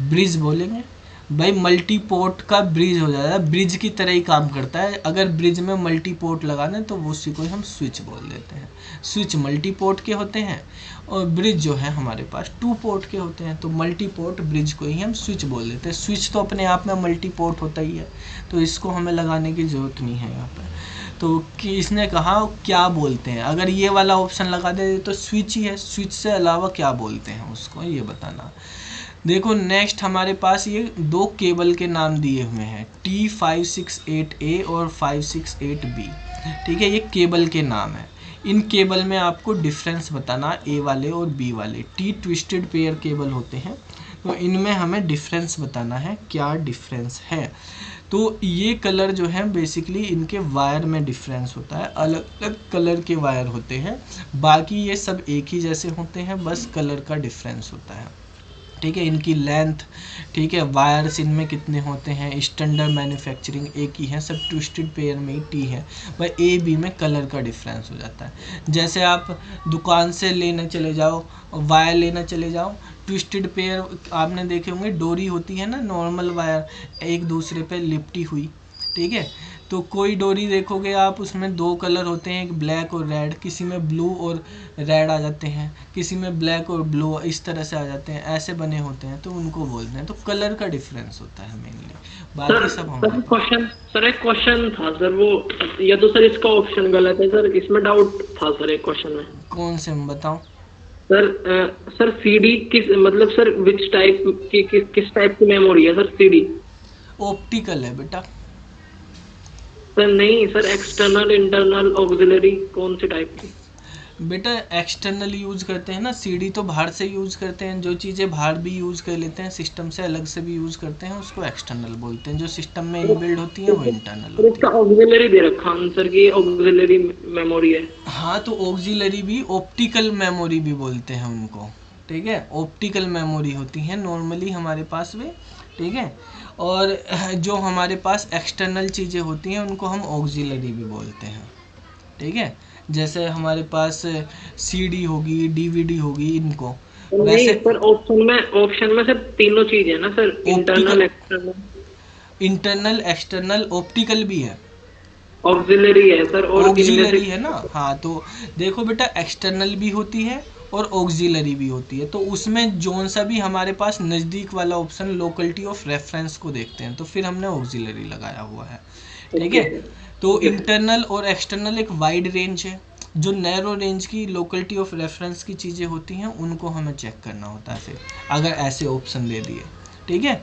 Speaker 1: ब्रिज बोलेंगे भाई। मल्टीपोर्ट का ब्रिज हो जाता है, ब्रिज की तरह ही काम करता है। अगर ब्रिज में मल्टीपोर्ट लगाना तो उसी को हम स्विच बोल देते हैं। स्विच मल्टीपोर्ट के होते हैं और ब्रिज जो है हमारे पास 2 पोर्ट के होते हैं, तो मल्टीपोर्ट ब्रिज को ही हम स्विच बोल देते हैं। स्विच तो अपने आप में मल्टीपोर्ट होता ही है, तो इसको हमें लगाने की ज़रूरत नहीं है यहाँ पर। तो कि इसने कहा क्या बोलते हैं, अगर ये वाला ऑप्शन लगा दे तो स्विच ही है, स्विच से अलावा क्या बोलते हैं उसको ये बताना। देखो नेक्स्ट हमारे पास ये 2 केबल के नाम दिए हुए हैं, T568A और 568B। ठीक है, ये केबल के नाम है। इन केबल में आपको डिफरेंस बताना, A वाले और B वाले। T ट्विस्टेड पेयर केबल होते हैं, तो इनमें हमें डिफरेंस बताना है, क्या डिफरेंस है। तो ये कलर जो है बेसिकली इनके वायर में डिफरेंस होता है, अलग अलग कलर के वायर होते हैं, बाकी ये सब एक ही जैसे होते हैं, बस कलर का डिफरेंस होता है। ठीक है, इनकी लेंथ, ठीक है, वायर्स इनमें कितने होते हैं, स्टैंडर्ड मैन्युफैक्चरिंग एक ही है, सब ट्विस्टेड पेयर में ही T है, भाई A B में कलर का डिफरेंस हो जाता है। जैसे आप दुकान से लेने चले जाओ, वायर लेना चले जाओ, ट्विस्टेड पेयर आपने देखे होंगे, डोरी होती है ना, नॉर्मल वायर एक दूसरे पे लिपटी हुई। ठीक है, तो कोई डोरी देखोगे आप, उसमें 2 कलर होते हैं, एक ब्लैक और रेड, किसी में ब्लू और रेड आ जाते हैं, किसी में ब्लैक और ब्लू इस तरह से आ जाते हैं, ऐसे बने होते हैं, तो उनको बोलते हैं। तो कलर का डिफरेंस होता है मेनली, बाकी सब हमारे
Speaker 4: क्वेश्चन सर, एक क्वेश्चन था सर, वो या तो सर इसका ऑप्शन गलत है सर, इसमें डाउट था सर एक क्वेश्चन में।
Speaker 1: कौन से हम बताओ
Speaker 4: सर CD किस मतलब सर विच टाइप की किस टाइप की मेमोरी है सर? CD
Speaker 1: ऑप्टिकल है बेटा।
Speaker 4: सर नहीं सर, एक्सटर्नल, इंटरनल, ऑक्सिलरी, कौन से टाइप की?
Speaker 1: बेटा एक्सटर्नल यूज़ करते हैं ना, CD तो बाहर से यूज़ करते हैं, जो चीज़ें बाहर भी यूज़ कर लेते हैं, सिस्टम से अलग से भी यूज़ करते हैं, उसको एक्सटर्नल बोलते हैं। जो सिस्टम में इनबिल्ड होती है वो इंटरनल होती है।
Speaker 4: इसका ऑक्सिलरी दे रखा आंसर की, ऑक्सिलरी मेमोरी है।
Speaker 1: हाँ, तो ऑक्सिलरी भी ऑप्टिकल मेमोरी भी बोलते हैं उनको। ठीक है, ऑप्टिकल मेमोरी होती है नॉर्मली हमारे पास वे। ठीक है। और जो हमारे पास एक्सटर्नल चीज़ें होती हैं उनको हम ऑक्सिलरी भी बोलते हैं, ठीक है। जैसे हमारे पास सीडी होगी, डीवीडी होगी, इनको
Speaker 4: नहीं
Speaker 1: वैसे
Speaker 4: सर, ऑप्शन में सर तीनों चीज है ना sir,
Speaker 1: optical,
Speaker 4: internal, external,
Speaker 1: internal, external, optical भी है,
Speaker 4: ऑक्सिलरी है सर, और इनमें से
Speaker 1: ऑक्सिलरी है ना। हाँ तो देखो बेटा, एक्सटर्नल भी होती है और ऑक्सिलरी भी होती है, तो उसमें जोन सा भी हमारे पास नज़दीक वाला ऑप्शन लोकेलिटी ऑफ रेफरेंस को देखते हैं, तो फिर हमने ऑक्सिलरी लगाया हुआ है, ठीक है। तो इंटरनल और एक्सटर्नल एक वाइड रेंज है, जो नैरो रेंज की लोकेलिटी ऑफ रेफरेंस की चीज़ें होती हैं उनको हमें चेक करना होता है फिर, अगर ऐसे ऑप्शन दे दिए, ठीक है।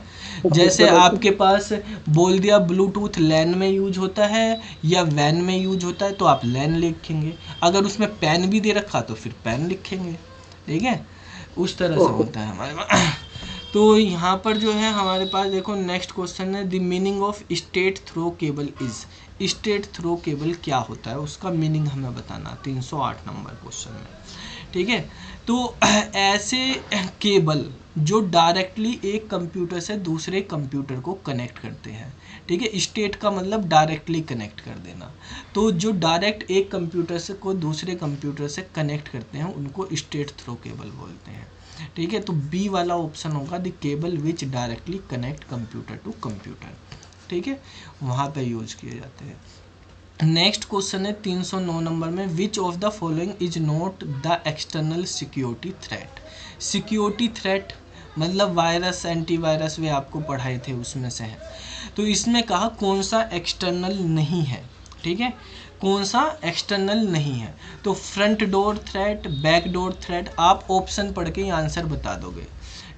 Speaker 1: जैसे आपके पास बोल दिया ब्लूटूथ लैन में यूज होता है या वैन में यूज होता है, तो आप लैन लिखेंगे, अगर उसमें पैन भी दे रखा तो फिर पैन लिखेंगे, ठीक है। उस तरह से होता है हमारे पास। तो यहाँ पर जो है हमारे पास देखो नेक्स्ट क्वेश्चन है, the meaning of straight through cable is. Straight through cable क्या होता है उसका मीनिंग हमें बताना, 308 नंबर क्वेश्चन में, ठीक है। तो ऐसे केबल जो डायरेक्टली एक कंप्यूटर से दूसरे कंप्यूटर को कनेक्ट करते हैं, ठीक है। स्टेट का मतलब डायरेक्टली कनेक्ट कर देना, तो जो डायरेक्ट एक कंप्यूटर से को दूसरे कंप्यूटर से कनेक्ट करते हैं उनको स्टेट थ्रो केबल बोलते हैं, ठीक है। तो बी वाला ऑप्शन होगा the cable which directly connect computer to computer, ठीक है, वहाँ पे यूज किए जाते हैं। नेक्स्ट क्वेश्चन है 309 नंबर में, विच of the following is not the external security threat. Security threat मतलब वायरस, एंटीवायरस, वे आपको पढ़ाए थे उसमें से है, तो इसमें कहा कौन सा एक्सटर्नल नहीं है, ठीक है, कौन सा एक्सटर्नल नहीं है। तो front door threat, back door threat, आप ऑप्शन पढ़ के ही आंसर बता दोगे,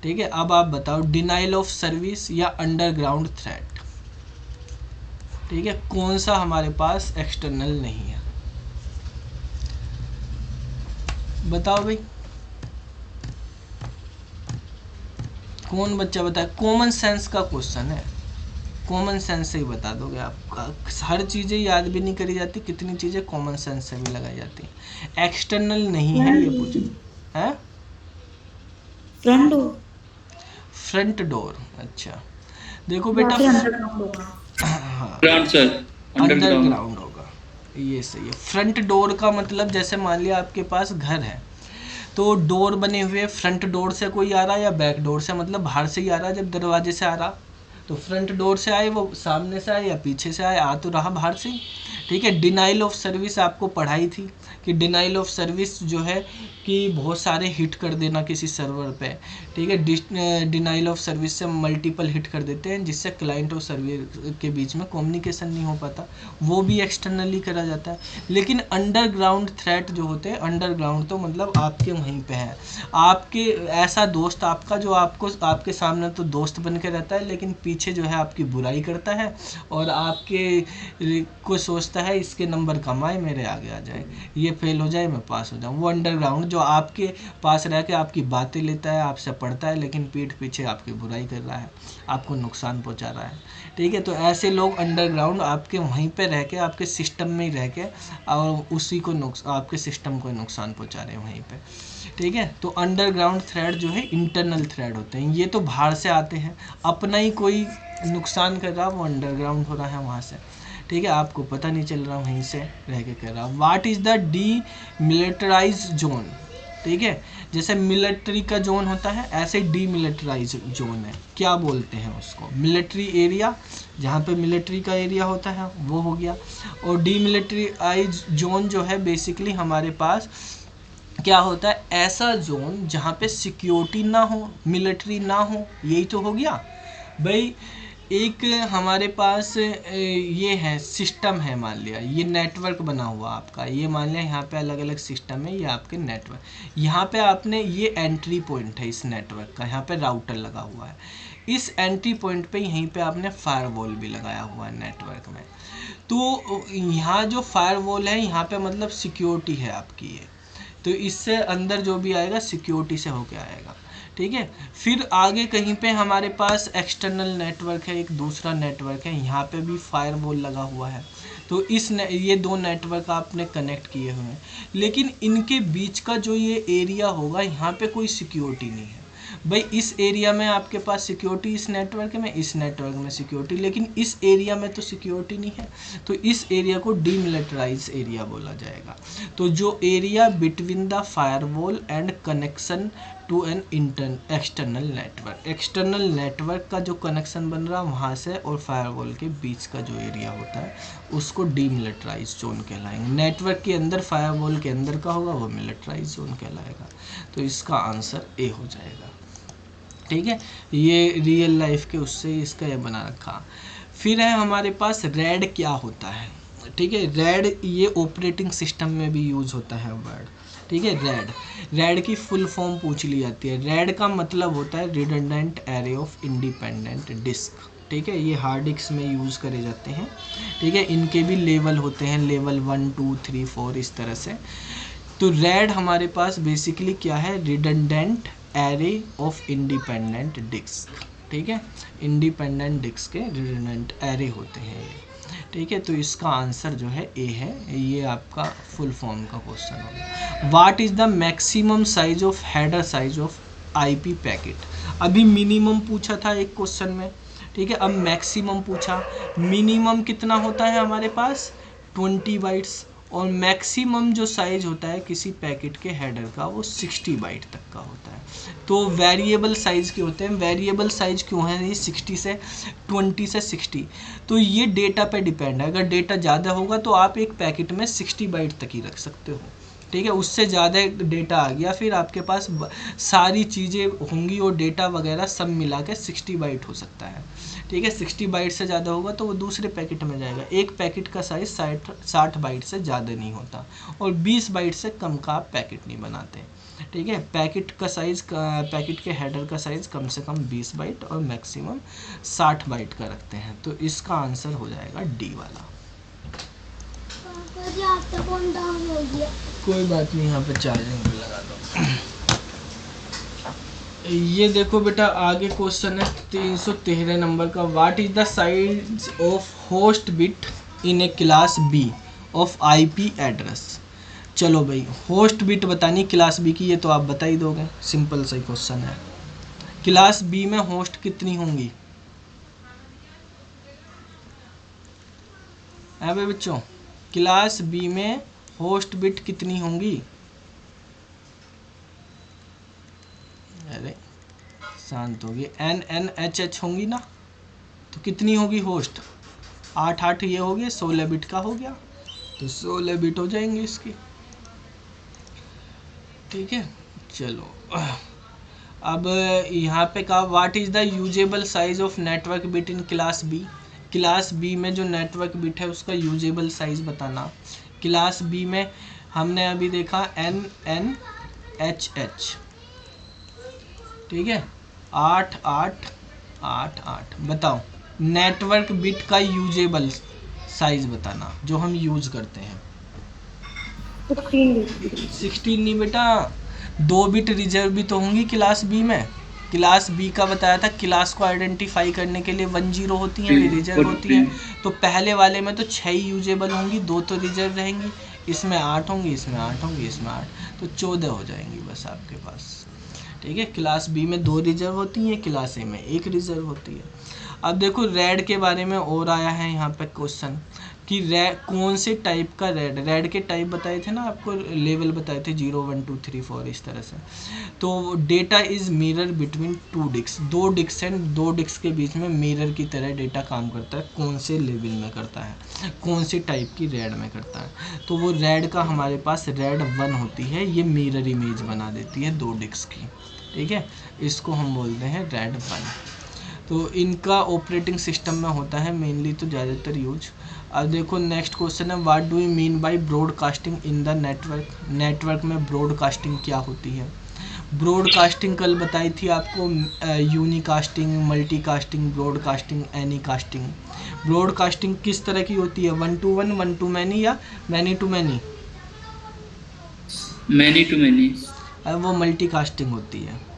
Speaker 1: ठीक है। अब आप बताओ डिनाइल ऑफ सर्विस या अंडरग्राउंड थ्रेट, ठीक है, कौन सा हमारे पास एक्सटर्नल नहीं है, बताओ भाई, कौन बच्चा बताए। कॉमन सेंस का क्वेश्चन है, कॉमन सेंस से ही बता दोगे आप, हर चीज़ें याद भी नहीं करी जाती, कितनी चीज़ें कॉमन सेंस से भी लगाई जाती हैं। एक्सटर्नल नहीं है ये पूछो है,
Speaker 3: फ्रंट डोर,
Speaker 1: फ्रंट डोर, अच्छा देखो बेटा,
Speaker 3: अंडरग्राउंड होगा।
Speaker 1: हाँ
Speaker 2: ग्राउंड सर, अंडरग्राउंड।
Speaker 1: अंडरग्राउंड होगा, ये सही है। फ्रंट डोर का मतलब जैसे मान लिया आपके पास घर है, तो डोर बने हुए, फ्रंट डोर से कोई आ रहा है या बैक डोर से, मतलब बाहर से ही आ रहा है, जब दरवाजे से आ रहा तो फ्रंट डोर से आए, वो सामने से आए या पीछे से आए, आ तो रहा बाहर से ही, ठीक है। डिनाइल ऑफ सर्विस आपको पढ़ाई थी कि डिनाइल ऑफ सर्विस जो है कि बहुत सारे हिट कर देना किसी सर्वर पे, ठीक है। डिनाइल ऑफ सर्विस से मल्टीपल हिट कर देते हैं जिससे क्लाइंट और सर्वर के बीच में कम्युनिकेशन नहीं हो पाता, वो भी एक्सटर्नली करा जाता है। लेकिन अंडरग्राउंड थ्रेट जो होते हैं, अंडरग्राउंड तो मतलब आपके वहीं पे है, आपके ऐसा दोस्त आपका जो आपको आपके सामने तो दोस्त बन के रहता है लेकिन पीछे जो है आपकी बुराई करता है और आपके को सोचता है इसके नंबर कम आए, मेरे आगे आ जाए, ये फेल हो जाए, मैं पास हो जाऊँ। वो अंडरग्राउंड जो आपके पास रह के आपकी बातें लेता है, आपसे पढ़ता है, लेकिन पीठ पीछे आपकी बुराई कर रहा है, आपको नुकसान पहुंचा रहा है, ठीक है। तो ऐसे लोग अंडरग्राउंड आपके वहीं पे रह के, आपके सिस्टम में ही रह के और उसी को आपके सिस्टम को नुकसान पहुंचा रहे हैं वहीं पे, ठीक है। तो अंडरग्राउंड थ्रेड जो है इंटरनल थ्रेड होते हैं, ये तो बाहर से आते हैं, अपना ही कोई नुकसान कर रहा, वो अंडरग्राउंड हो रहा है वहाँ से, ठीक है, आपको पता नहीं चल रहा, वहीं से रह के कर रहा। What is the D militarise zone, ठीक है, जैसे मिलिट्री का जोन होता है ऐसे डी मिलिटराइज जोन है, क्या बोलते हैं उसको, मिलिट्री एरिया, जहाँ पे मिलिट्री का एरिया होता है वो हो गया, और डी मिलिटराइज जोन जो है बेसिकली हमारे पास क्या होता है, ऐसा जोन जहाँ पे सिक्योरिटी ना हो, मिलिट्री ना हो, यही तो हो गया भाई। एक हमारे पास ये है सिस्टम है, मान लिया ये नेटवर्क बना हुआ आपका, ये मान लिया यहाँ पे अलग अलग सिस्टम है, ये आपके नेटवर्क, यहाँ पे आपने ये एंट्री पॉइंट है इस नेटवर्क का, यहाँ पे राउटर लगा हुआ है, इस एंट्री पॉइंट पे यहीं पे आपने फायरवॉल भी लगाया हुआ है नेटवर्क में, तो यहाँ जो फायरवॉल है यहाँ पे मतलब सिक्योरिटी है आपकी ये, तो इससे अंदर जो भी आएगा सिक्योरिटी से होके आएगा, ठीक है। फिर आगे कहीं पे हमारे पास एक्सटर्नल नेटवर्क है, एक दूसरा नेटवर्क है, यहाँ पे भी फायरवॉल लगा हुआ है, तो ये दो नेटवर्क आपने कनेक्ट किए हुए हैं, लेकिन इनके बीच का जो ये एरिया होगा यहाँ पे कोई सिक्योरिटी नहीं है, भाई इस एरिया में आपके पास सिक्योरिटी, इस नेटवर्क में सिक्योरिटी, लेकिन इस एरिया में तो सिक्योरिटी नहीं है, तो इस एरिया को डीमिलिटराइज एरिया बोला जाएगा। तो जो area between the firewall and connection to an external network, external network का जो कनेक्शन बन रहा वहाँ से और फायरवॉल के बीच का जो एरिया होता है उसको डीमिलिटराइज जोन कहलाएंगे। नेटवर्क के अंदर, फायरवॉल के अंदर का होगा वो मिलिटराइज जोन कहलाएगा। तो इसका आंसर ए हो जाएगा। ठीक है, ये रियल लाइफ के उससे इसका ये बना रखा। फिर है हमारे पास रेड क्या होता है। ठीक है, रेड ये ऑपरेटिंग सिस्टम में भी यूज होता है वर्ड। ठीक है, रेड की फुल फॉर्म पूछ ली जाती है। रेड का मतलब होता है redundant array of independent disk. ठीक है, ये हार्ड डिस्क में यूज़ करे जाते हैं। ठीक है, इनके भी लेवल होते हैं, लेवल 1 2 3 4 इस तरह से। तो रेड हमारे पास बेसिकली क्या है, redundant array of independent disk. ठीक है, इंडिपेंडेंट डिस्क के रिडंडेंट एरे होते हैं ये। ठीक है, तो इसका आंसर जो है ए है। ये आपका फुल फॉर्म का क्वेश्चन होगा। What is the maximum size of header size of IP packet. अभी मिनिमम पूछा था एक क्वेश्चन में। ठीक है, अब मैक्सिमम पूछा। मिनिमम कितना होता है हमारे पास 20 बाइट्स, और मैक्सिमम जो साइज होता है किसी पैकेट के हेडर का वो 60 बाइट तक का होता है। तो वेरिएबल साइज के होते हैं। वेरिएबल साइज क्यों है, ये 60 से 20 से 60, तो ये डेटा पे डिपेंड है। अगर डेटा ज़्यादा होगा तो आप एक पैकेट में 60 बाइट तक ही रख सकते हो। ठीक है, उससे ज़्यादा डेटा आ गया फिर आपके पास सारी चीज़ें होंगी और डेटा वगैरह सब मिला के 60 बाइट हो सकता है। ठीक है, 60 बाइट से ज़्यादा होगा तो वो दूसरे पैकेट में जाएगा। एक पैकेट का साइज़ 60 बाइट से ज़्यादा नहीं होता, और 20 बाइट से कम का आप पैकेट नहीं बनाते। ठीक है, पैकेट का साइज़, पैकेट के हेडर का साइज़ कम से कम 20 बाइट और मैक्सिमम 60 बाइट का रखते हैं। तो इसका आंसर हो जाएगा डी वाला। कोई बात नहीं, यहाँ पे चार्जिंग भी लगा दो। ये देखो बेटा, आगे क्वेश्चन है 313 नंबर का। What is the size of host bit in a class B of IP address. चलो भाई, होस्ट बिट बतानी क्लास बी की, ये तो आप बता ही दोगे, सिंपल सा क्वेश्चन है। क्लास बी में होस्ट कितनी होंगी भाई बच्चों, क्लास बी में होस्ट बिट कितनी होंगी। अरे शांत होगी, NNHH होंगी ना, तो कितनी होगी होस्ट, 8 ये हो गया, 16 बिट का हो गया, तो 16 बिट हो जाएंगे इसकी। ठीक है, चलो अब यहाँ पे कहा what is the usable size of network bit in class B. Class B में जो नेटवर्क बिट है उसका यूजेबल साइज बताना। क्लास बी में हमने अभी देखा NNHH। ठीक है, 8 8 8 8। बताओ नेटवर्क बिट का यूजेबल साइज बताना जो हम यूज करते हैं। 16 नहीं बेटा, 2 बिट रिजर्व भी तो होंगी क्लास बी में। क्लास बी का बताया था, क्लास को आइडेंटिफाई करने के लिए 1 0 होती है, रिजर्व होती है। तो पहले वाले में तो 6 यूजेबल होंगी, 2 तो रिजर्व रहेंगी। इसमें 8 होंगी, इसमें 8 होंगी, इसमें 8, तो 14 हो जाएंगी बस आपके पास। ठीक है, क्लास बी में 2 रिजर्व होती हैं, क्लास ए में 1 रिजर्व होती है। अब देखो रेड के बारे में और आया है यहाँ पे क्वेश्चन कि कौन से टाइप का रेड के टाइप बताए थे ना आपको, लेवल बताए थे 0 1 2 3 4 इस तरह से। तो data is mirror between 2 disk, 2 disk and 2 disk के बीच में मिरर की तरह डेटा काम करता है। कौन से लेवल में करता है, कौन से टाइप की रेड में करता है, तो वो रेड का हमारे पास रेड 1 होती है, ये मिरर इमेज बना देती है 2 डिस्क की। ठीक है, इसको हम बोलते हैं रेड 1। तो इनका ऑपरेटिंग सिस्टम में होता है मेनली तो ज़्यादातर यूज। अब देखो नेक्स्ट क्वेश्चन है what do you mean by broadcasting in the network. Network में ब्रॉडकास्टिंग क्या होती है। ब्रॉडकास्टिंग कल बताई थी आपको, यूनिकास्टिंग, मल्टीकास्टिंग, ब्रॉडकास्टिंग, एनीकास्टिंग। ब्रॉडकास्टिंग किस तरह की होती है, 1 to 1, 1 to many या many to many.
Speaker 2: Many to many,
Speaker 1: वो मल्टीकास्टिंग होती है।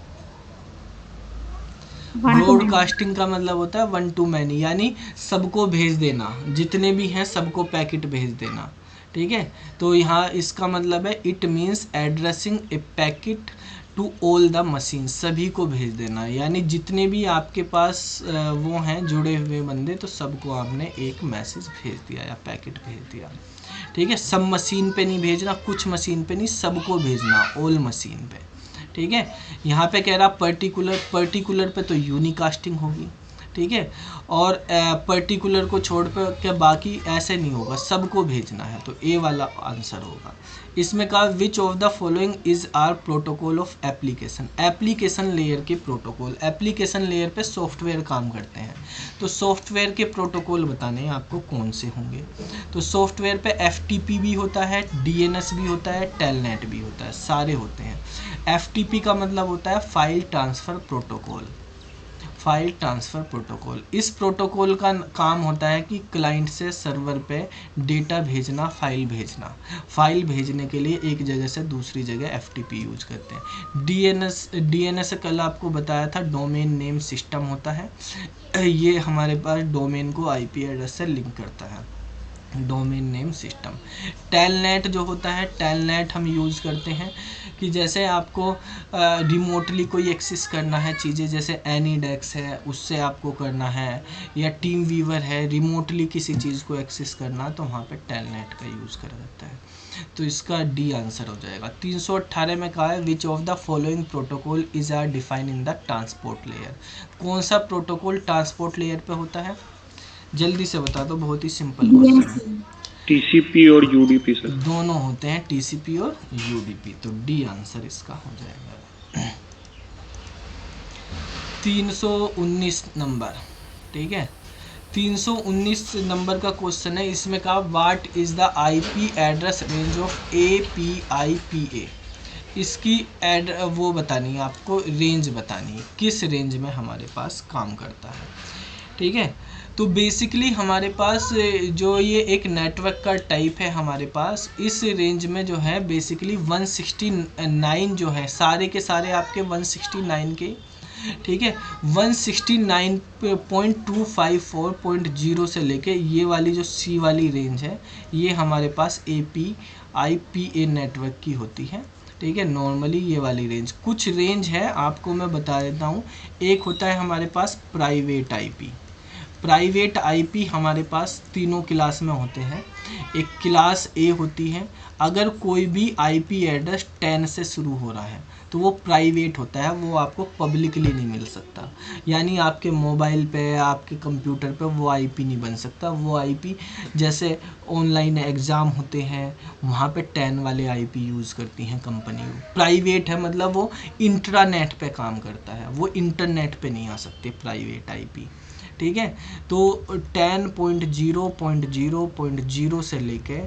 Speaker 1: ब्रॉडकास्टिंग का मतलब होता है 1 to many, यानी सबको भेज देना, जितने भी हैं सबको पैकेट भेज देना। ठीक है, तो यहाँ इसका मतलब है it means addressing a packet to all the machine, सभी को भेज देना, यानी जितने भी आपके पास वो हैं जुड़े हुए बंदे, तो सबको आपने एक मैसेज भेज दिया या पैकेट भेज दिया। ठीक है, सब मशीन पे नहीं भेजना, कुछ मशीन पे नहीं, सबको भेजना ऑल मशीन पे। ठीक है, यहाँ पे कह रहा पर्टिकुलर पे तो यूनिकास्टिंग होगी। ठीक है, और पर्टिकुलर को छोड़ पर क्या बाकी ऐसे नहीं होगा, सबको भेजना है, तो ए वाला आंसर होगा। इसमें कहा which of the following is are protocol of application, application layer के प्रोटोकॉल, एप्लीकेशन लेयर पे सॉफ्टवेयर काम करते हैं, तो सॉफ्टवेयर के प्रोटोकॉल बताने हैं आपको कौन से होंगे। तो सॉफ्टवेयर पे FTP भी होता है, DNS भी होता है, टेलनेट भी होता है, सारे होते हैं। FTP का मतलब होता है file transfer protocol, file transfer protocol. इस प्रोटोकॉल का काम होता है कि क्लाइंट से सर्वर पे डेटा भेजना, फाइल भेजना, फाइल भेजने के लिए एक जगह से दूसरी जगह FTP यूज करते हैं। DNS कल आपको बताया था, डोमेन नेम सिस्टम होता है, ये हमारे पास डोमेन को IP एड्रेस से लिंक करता है, डोमेन नेम सिस्टम। टेलनेट जो होता है, टेलनेट हम यूज़ करते हैं कि जैसे आपको रिमोटली कोई एक्सेस करना है चीज़ें, जैसे एनीडेक्स है उससे आपको करना है, या टीम वीवर है, रिमोटली किसी चीज़ को एक्सेस करना, तो वहाँ पे टेलनेट का यूज़ करा जाता है। तो इसका डी आंसर हो जाएगा। 318 में कहा है which of the following protocol is are define in the transport layer, कौन सा प्रोटोकॉल ट्रांसपोर्ट लेयर पे होता है, जल्दी से बता दो, बहुत ही सिंपल क्वेश्चन है।
Speaker 2: TCP और UDP सर।
Speaker 1: दोनों होते हैं, TCP और UDP, तो डी आंसर इसका हो जाएगा। 319 नंबर, ठीक है, 319 नंबर का क्वेश्चन है। इसमें कहा what is the IP address range of API-PA, इसकी वो बतानी है आपको, रेंज बतानी है, किस रेंज में हमारे पास काम करता है। ठीक है, तो बेसिकली हमारे पास जो ये एक नेटवर्क का टाइप है हमारे पास, इस रेंज में जो है बेसिकली 169 जो है, सारे के सारे आपके 169 के, ठीक है, 169.254.0 से लेके ये वाली जो C वाली रेंज है, ये हमारे पास API-PA नेटवर्क की होती है। ठीक है, नॉर्मली ये वाली रेंज, कुछ रेंज है आपको मैं बता देता हूँ। एक होता है हमारे पास प्राइवेट IP, प्राइवेट IP हमारे पास तीनों क्लास में होते हैं। एक क्लास A होती है, अगर कोई भी IP एड्रेस 10 से शुरू हो रहा है तो वो प्राइवेट होता है, वो आपको पब्लिकली नहीं मिल सकता, यानी आपके मोबाइल पे, आपके कंप्यूटर पे वो IP नहीं बन सकता। वो IP जैसे ऑनलाइन एग्ज़ाम होते हैं वहाँ पे 10 वाले IP यूज़ करती हैं कंपनी। प्राइवेट है मतलब वो इंट्रानेट पे काम करता है, वो इंटरनेट पे नहीं आ सकते प्राइवेट IP। ठीक है, तो 10.0.0.0 से लेके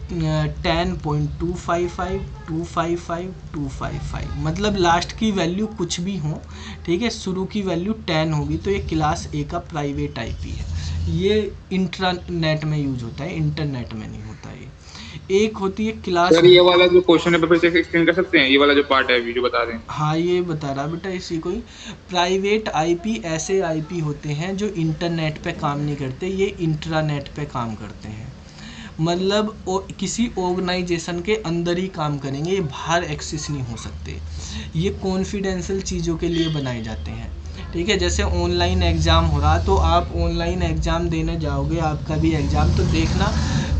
Speaker 1: 10.255 मतलब लास्ट की वैल्यू कुछ भी हो, ठीक है, शुरू की वैल्यू 10 होगी, तो ये क्लास A का प्राइवेट IP है। ये इंट्रानेट में यूज होता है, इंटरनेट में नहीं होता है। एक होती है क्लास।
Speaker 2: सर ये वाला जो क्वेश्चन है पेपर से एक्सप्लेन कर सकते हैं, ये वाला जो पार्ट है वीडियो बता दें।
Speaker 1: हाँ, ये बता रहा बेटा, इसी को ही प्राइवेट IP ऐसे IP होते हैं जो इंटरनेट पे काम नहीं करते, ये इंट्रानेट पे काम करते हैं, मतलब किसी ऑर्गेनाइजेशन के अंदर ही काम करेंगे, ये बाहर एक्सेस नहीं हो सकते, ये कॉन्फिडेंशियल चीज़ों के लिए बनाए जाते हैं। ठीक है, जैसे ऑनलाइन एग्ज़ाम हो रहा, तो आप ऑनलाइन एग्ज़ाम देने जाओगे, आपका भी एग्ज़ाम, तो देखना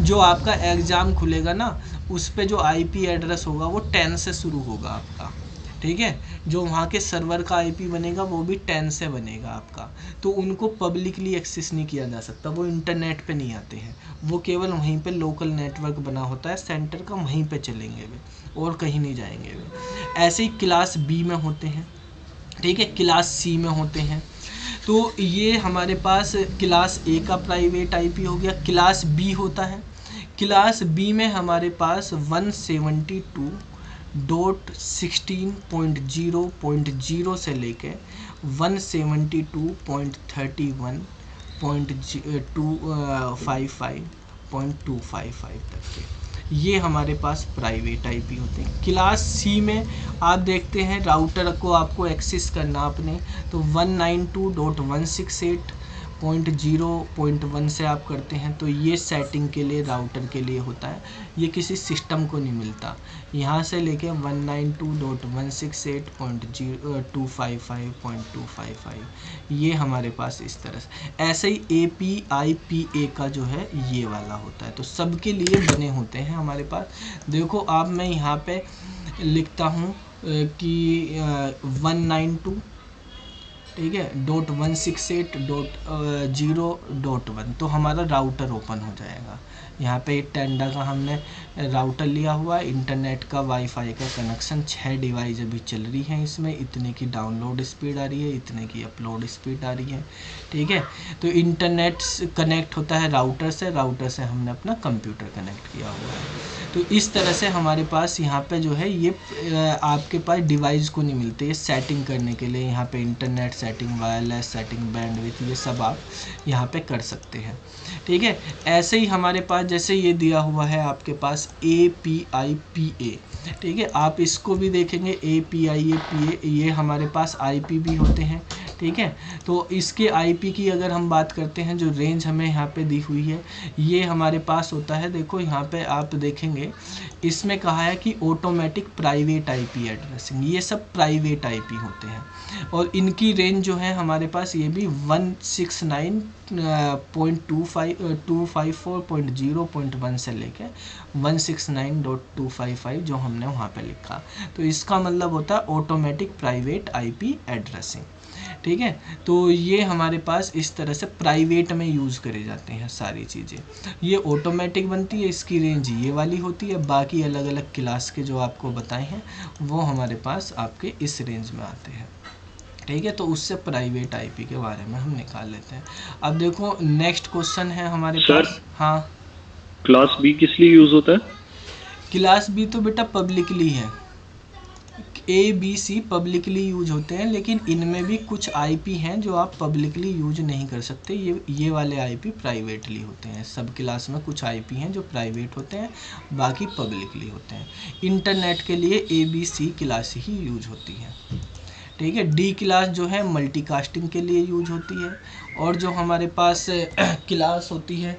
Speaker 1: जो आपका एग्ज़ाम खुलेगा ना, उस पे जो IP एड्रेस होगा वो 10 से शुरू होगा आपका। ठीक है, जो वहाँ के सर्वर का IP बनेगा वो भी 10 से बनेगा आपका, तो उनको पब्लिकली एक्सेस नहीं किया जा सकता, वो इंटरनेट पे नहीं आते हैं, वो केवल वहीं पे लोकल नेटवर्क बना होता है सेंटर का, वहीं पे चलेंगे वे, और कहीं नहीं जाएंगे वे। ऐसे ही क्लास B में होते हैं, ठीक है, क्लास C में होते हैं। तो ये हमारे पास क्लास A का प्राइवेट IP हो गया। क्लास B होता है, क्लास B में हमारे पास 172.16.0.0 से लेके 172.31.255.255 तक के, ये हमारे पास प्राइवेट IP होते हैं। क्लास C में आप देखते हैं राउटर को आपको एक्सेस करना आपने, तो 192.168 0.1 से आप करते हैं तो ये सेटिंग के लिए राउटर के लिए होता है, ये किसी सिस्टम को नहीं मिलता। यहाँ से लेके 192.168.255.255 ये हमारे पास इस तरह से। ऐसे ही API-PA का जो है ये वाला होता है, तो सबके लिए बने होते हैं हमारे पास। देखो आप मैं यहाँ पे लिखता हूँ कि 192 ठीक है .168.0.1 तो हमारा राउटर ओपन हो जाएगा। यहाँ पे टेंडा का हमने राउटर लिया हुआ है, इंटरनेट का वाईफाई का कनेक्शन, 6 डिवाइस अभी चल रही हैं इसमें, इतने की डाउनलोड स्पीड आ रही है, इतने की अपलोड स्पीड आ रही है, ठीक है। तो इंटरनेट कनेक्ट होता है राउटर से, राउटर से हमने अपना कंप्यूटर कनेक्ट किया हुआ है। तो इस तरह से हमारे पास यहाँ पे जो है ये आपके पास डिवाइस को नहीं मिलते, ये सेटिंग करने के लिए यहाँ पे internet setting, wireless setting, bandwidth, ये सब आप यहाँ पे कर सकते हैं, ठीक है। ऐसे ही हमारे पास जैसे ये दिया हुआ है आपके पास API-PA, ठीक है, आप इसको भी देखेंगे API-PA, ये हमारे पास IP भी होते हैं, ठीक है। तो इसके IP की अगर हम बात करते हैं, जो रेंज हमें यहाँ पे दी हुई है ये हमारे पास होता है, देखो यहाँ पे आप देखेंगे इसमें कहा है कि ऑटोमेटिक प्राइवेट IP एड्रेसिंग, ये सब प्राइवेट IP होते हैं और इनकी रेंज जो है हमारे पास ये भी 169.254.0.1 से लेके 169.255 जो हमने वहाँ पे लिखा, तो इसका मतलब होता है ऑटोमेटिक प्राइवेट IP एड्रेसिंग, ठीक है। तो ये हमारे पास इस तरह से प्राइवेट में यूज़ करे जाते हैं सारी चीज़ें। ये ऑटोमेटिक बनती है, इसकी रेंज ये वाली होती है, बाकी अलग अलग क्लास के जो आपको बताए हैं वो हमारे पास आपके इस रेंज में आते हैं, ठीक है। तो उससे प्राइवेट IP के बारे में हम निकाल लेते हैं। अब देखो नेक्स्ट क्वेश्चन है हमारे पास। हाँ,
Speaker 5: क्लास B किस लिए यूज होता है?
Speaker 1: क्लास B तो बेटा पब्लिकली है, ABC पब्लिकली यूज होते हैं, लेकिन इनमें भी कुछ IP हैं जो आप पब्लिकली यूज नहीं कर सकते, ये वाले IP प्राइवेटली होते हैं। सब क्लास में कुछ IP हैं जो प्राइवेट होते हैं, बाकी पब्लिकली होते हैं। इंटरनेट के लिए ABC क्लास ही यूज होती है, ठीक है। D क्लास जो है मल्टीकास्टिंग के लिए यूज होती है, और जो हमारे पास क्लास होती है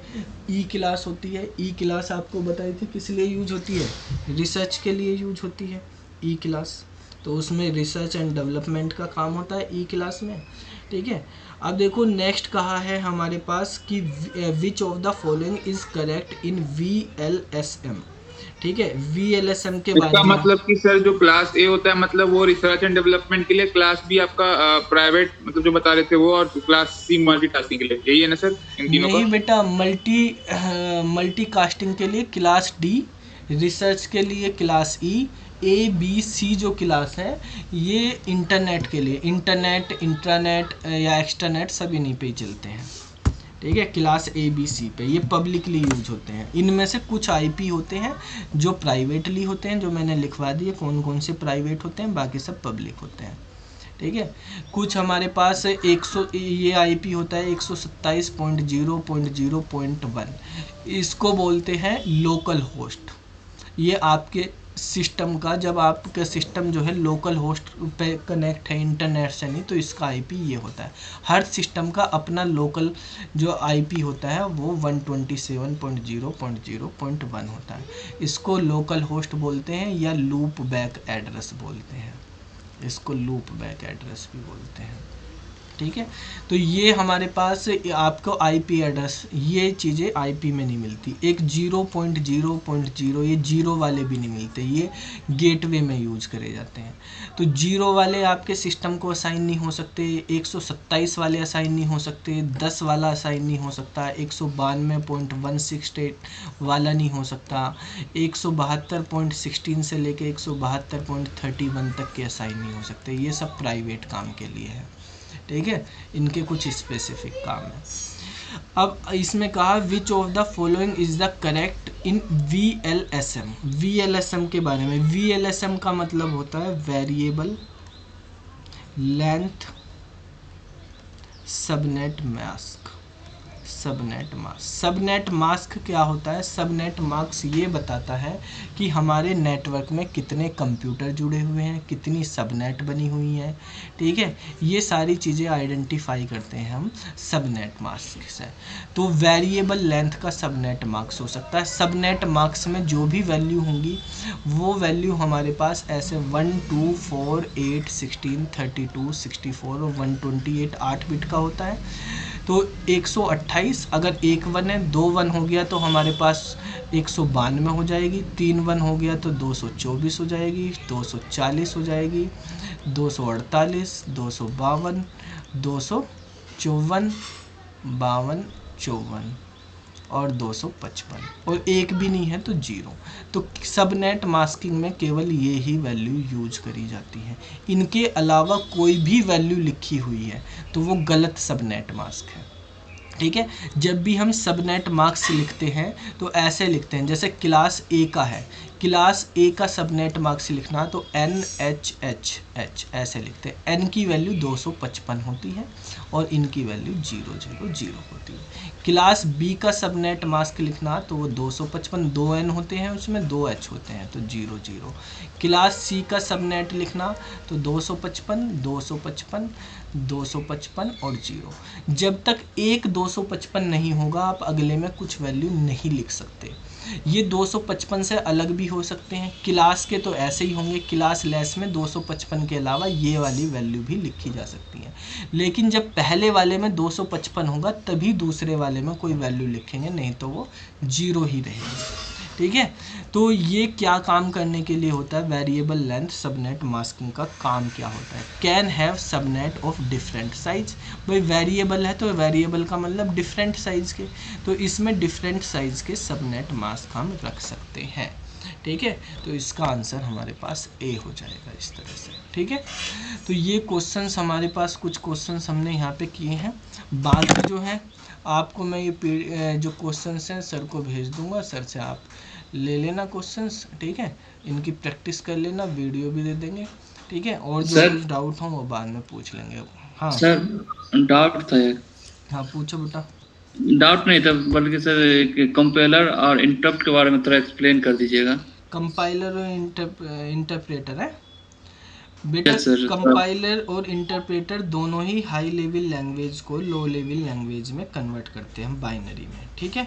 Speaker 1: E क्लास होती है, E क्लास आपको बताई थी किस लिए यूज होती है, रिसर्च के लिए यूज होती है E क्लास, तो उसमें रिसर्च एंड डेवलपमेंट का काम होता है E क्लास में, ठीक है। अब देखो नेक्स्ट कहा है हमारे पास कि विच of the following is correct in VLSM, ठीक है। VLSM के बारे
Speaker 2: इसका
Speaker 1: में
Speaker 2: मतलब कि सर जो क्लास A होता है मतलब वो रिसर्च एंड डेवलपमेंट के लिए, क्लास B आपका प्राइवेट मतलब जो बता रहे थे वो, और क्लास C मल्टीटास्किंग के लिए, यही है ना सर इन तीनों
Speaker 1: नहीं
Speaker 2: का?
Speaker 1: बेटा, मल्टीकास्टिंग के लिए क्लास D, रिसर्च के लिए क्लास E, ABC जो क्लास है ये इंटरनेट के लिए, इंटरनेट, इंट्रानेट या एक्सट्रानेट सब इन्हीं पे ही चलते हैं, ठीक है। क्लास ABC पे ये पब्लिकली यूज होते हैं। इनमें से कुछ IP होते हैं जो प्राइवेटली होते हैं, जो मैंने लिखवा दिए कौन कौन से प्राइवेट होते हैं, बाकी सब पब्लिक होते हैं, ठीक है। कुछ हमारे पास 100 ये IP होता है 127.0.0.1, इसको बोलते हैं लोकल होस्ट। ये आपके सिस्टम का, जब आपका सिस्टम जो है लोकल होस्ट पे कनेक्ट है इंटरनेट से नहीं, तो इसका IP ये होता है। हर सिस्टम का अपना लोकल जो IP होता है वो 127.0.0.1 होता है, इसको लोकल होस्ट बोलते हैं या लूप बैक एड्रेस बोलते हैं, इसको लूप बैक एड्रेस भी बोलते हैं, ठीक है। तो ये हमारे पास आपको IP एड्रेस, ये चीज़ें IP में नहीं मिलती। एक 0.0.0 ये जीरो वाले भी नहीं मिलते, ये गेटवे में यूज करे जाते हैं। तो जीरो वाले आपके सिस्टम को असाइन नहीं हो सकते, 127 वाले असाइन नहीं हो सकते, 10 वाला असाइन नहीं हो सकता, 192.168 वाला नहीं हो सकता, 172.16 से लेके 172.31 तक के असाइन नहीं हो सकते। ये सब प्राइवेट काम के लिए है, ठीक है, इनके कुछ स्पेसिफिक काम है। अब इसमें कहा which of the following is the correct in VLSM। VLSM के बारे में, VLSM का मतलब होता है variable length subnet mask, subnet mask. Subnet mask क्या होता है? सबनेट मास्क ये बताता है कि हमारे नेटवर्क में कितने कंप्यूटर जुड़े हुए हैं, कितनी सबनेट बनी हुई हैं, ठीक है। ये सारी चीज़ें आइडेंटिफाई करते हैं हम सबनेट मास्क से। तो वेरिएबल लेंथ का सबनेट मास्क हो सकता है। सबनेट मास्क में जो भी वैल्यू होंगी वो वैल्यू हमारे पास ऐसे 1 2 4 8 16 32 64 और 128 8 बिट का होता है। तो 128, अगर एक 1 है, 2 1 हो गया तो हमारे पास 192 हो जाएगी, 3 1 हो गया तो 224 हो जाएगी, 240 हो जाएगी, 248, 252, 254, 52, 54 और 255, और एक भी नहीं है तो 0। तो सबनेट मास्किंग में केवल ये ही वैल्यू यूज करी जाती है। इनके अलावा कोई भी वैल्यू लिखी हुई है तो वो गलत सबनेट मास्क है, ठीक है। जब भी हम सबनेट मास्क लिखते हैं तो ऐसे लिखते हैं, जैसे क्लास ए का है, क्लास ए का सबनेट मास्क लिखना तो NHH ऐसे लिखते हैं। n की वैल्यू 255 होती है और इनकी वैल्यू 000 होती है। क्लास बी का सबनेट मास्क लिखना तो वो 255, 2n होते हैं, उसमें 2h होते हैं तो 00। क्लास सी का सबनेट लिखना तो 255, 255, 255 और 0। जब तक एक 255 नहीं होगा आप अगले में कुछ वैल्यू नहीं लिख सकते। ये 255 से अलग भी हो सकते हैं। क्लास के तो ऐसे ही होंगे, क्लास लेस में 255 के अलावा ये वाली वैल्यू भी लिखी जा सकती है। लेकिन जब पहले वाले में 255 होगा तभी दूसरे वाले में कोई वैल्यू लिखेंगे, नहीं तो वो 0 ही रहेगी, ठीक है। तो ये क्या काम करने के लिए होता है? वेरिएबल लेंथ सबनेट मास्किंग का काम क्या होता है? Can have subnet of different size. भाई वेरिएबल है तो वेरिएबल का मतलब डिफरेंट साइज के, तो इसमें डिफरेंट साइज के सबनेट मास्क हम रख सकते हैं, ठीक है। तो इसका आंसर हमारे पास ए हो जाएगा इस तरह से, ठीक है। तो ये क्वेश्चंस हमारे पास, कुछ क्वेश्चंस हमने यहाँ पे किए हैं। बाकी जो है आपको मैं ये जो क्वेश्चंस हैं सर को भेज दूंगा, सर से आप ले लेना क्वेश्चंस, ठीक है। इनकी प्रैक्टिस कर लेना, वीडियो भी दे देंगे, ठीक है। और जो कुछ डाउट हो वो बाद में पूछ लेंगे। हाँ
Speaker 6: सर, डाउट था एक।
Speaker 1: हाँ पूछो बेटा।
Speaker 6: डाउट नहीं था, बल्कि सर कंपाइलर और इंटरप्ट के बारे में थोड़ा एक्सप्लेन कर दीजिएगा।
Speaker 1: कंपाइलर और इंटरप्रेटर है बेटा।
Speaker 6: Yes, sir.
Speaker 1: कंपाइलर और इंटरप्रेटर दोनों ही हाई लेवल लैंग्वेज को लो लेवल लैंग्वेज में कन्वर्ट करते हैं बाइनरी में, ठीक है।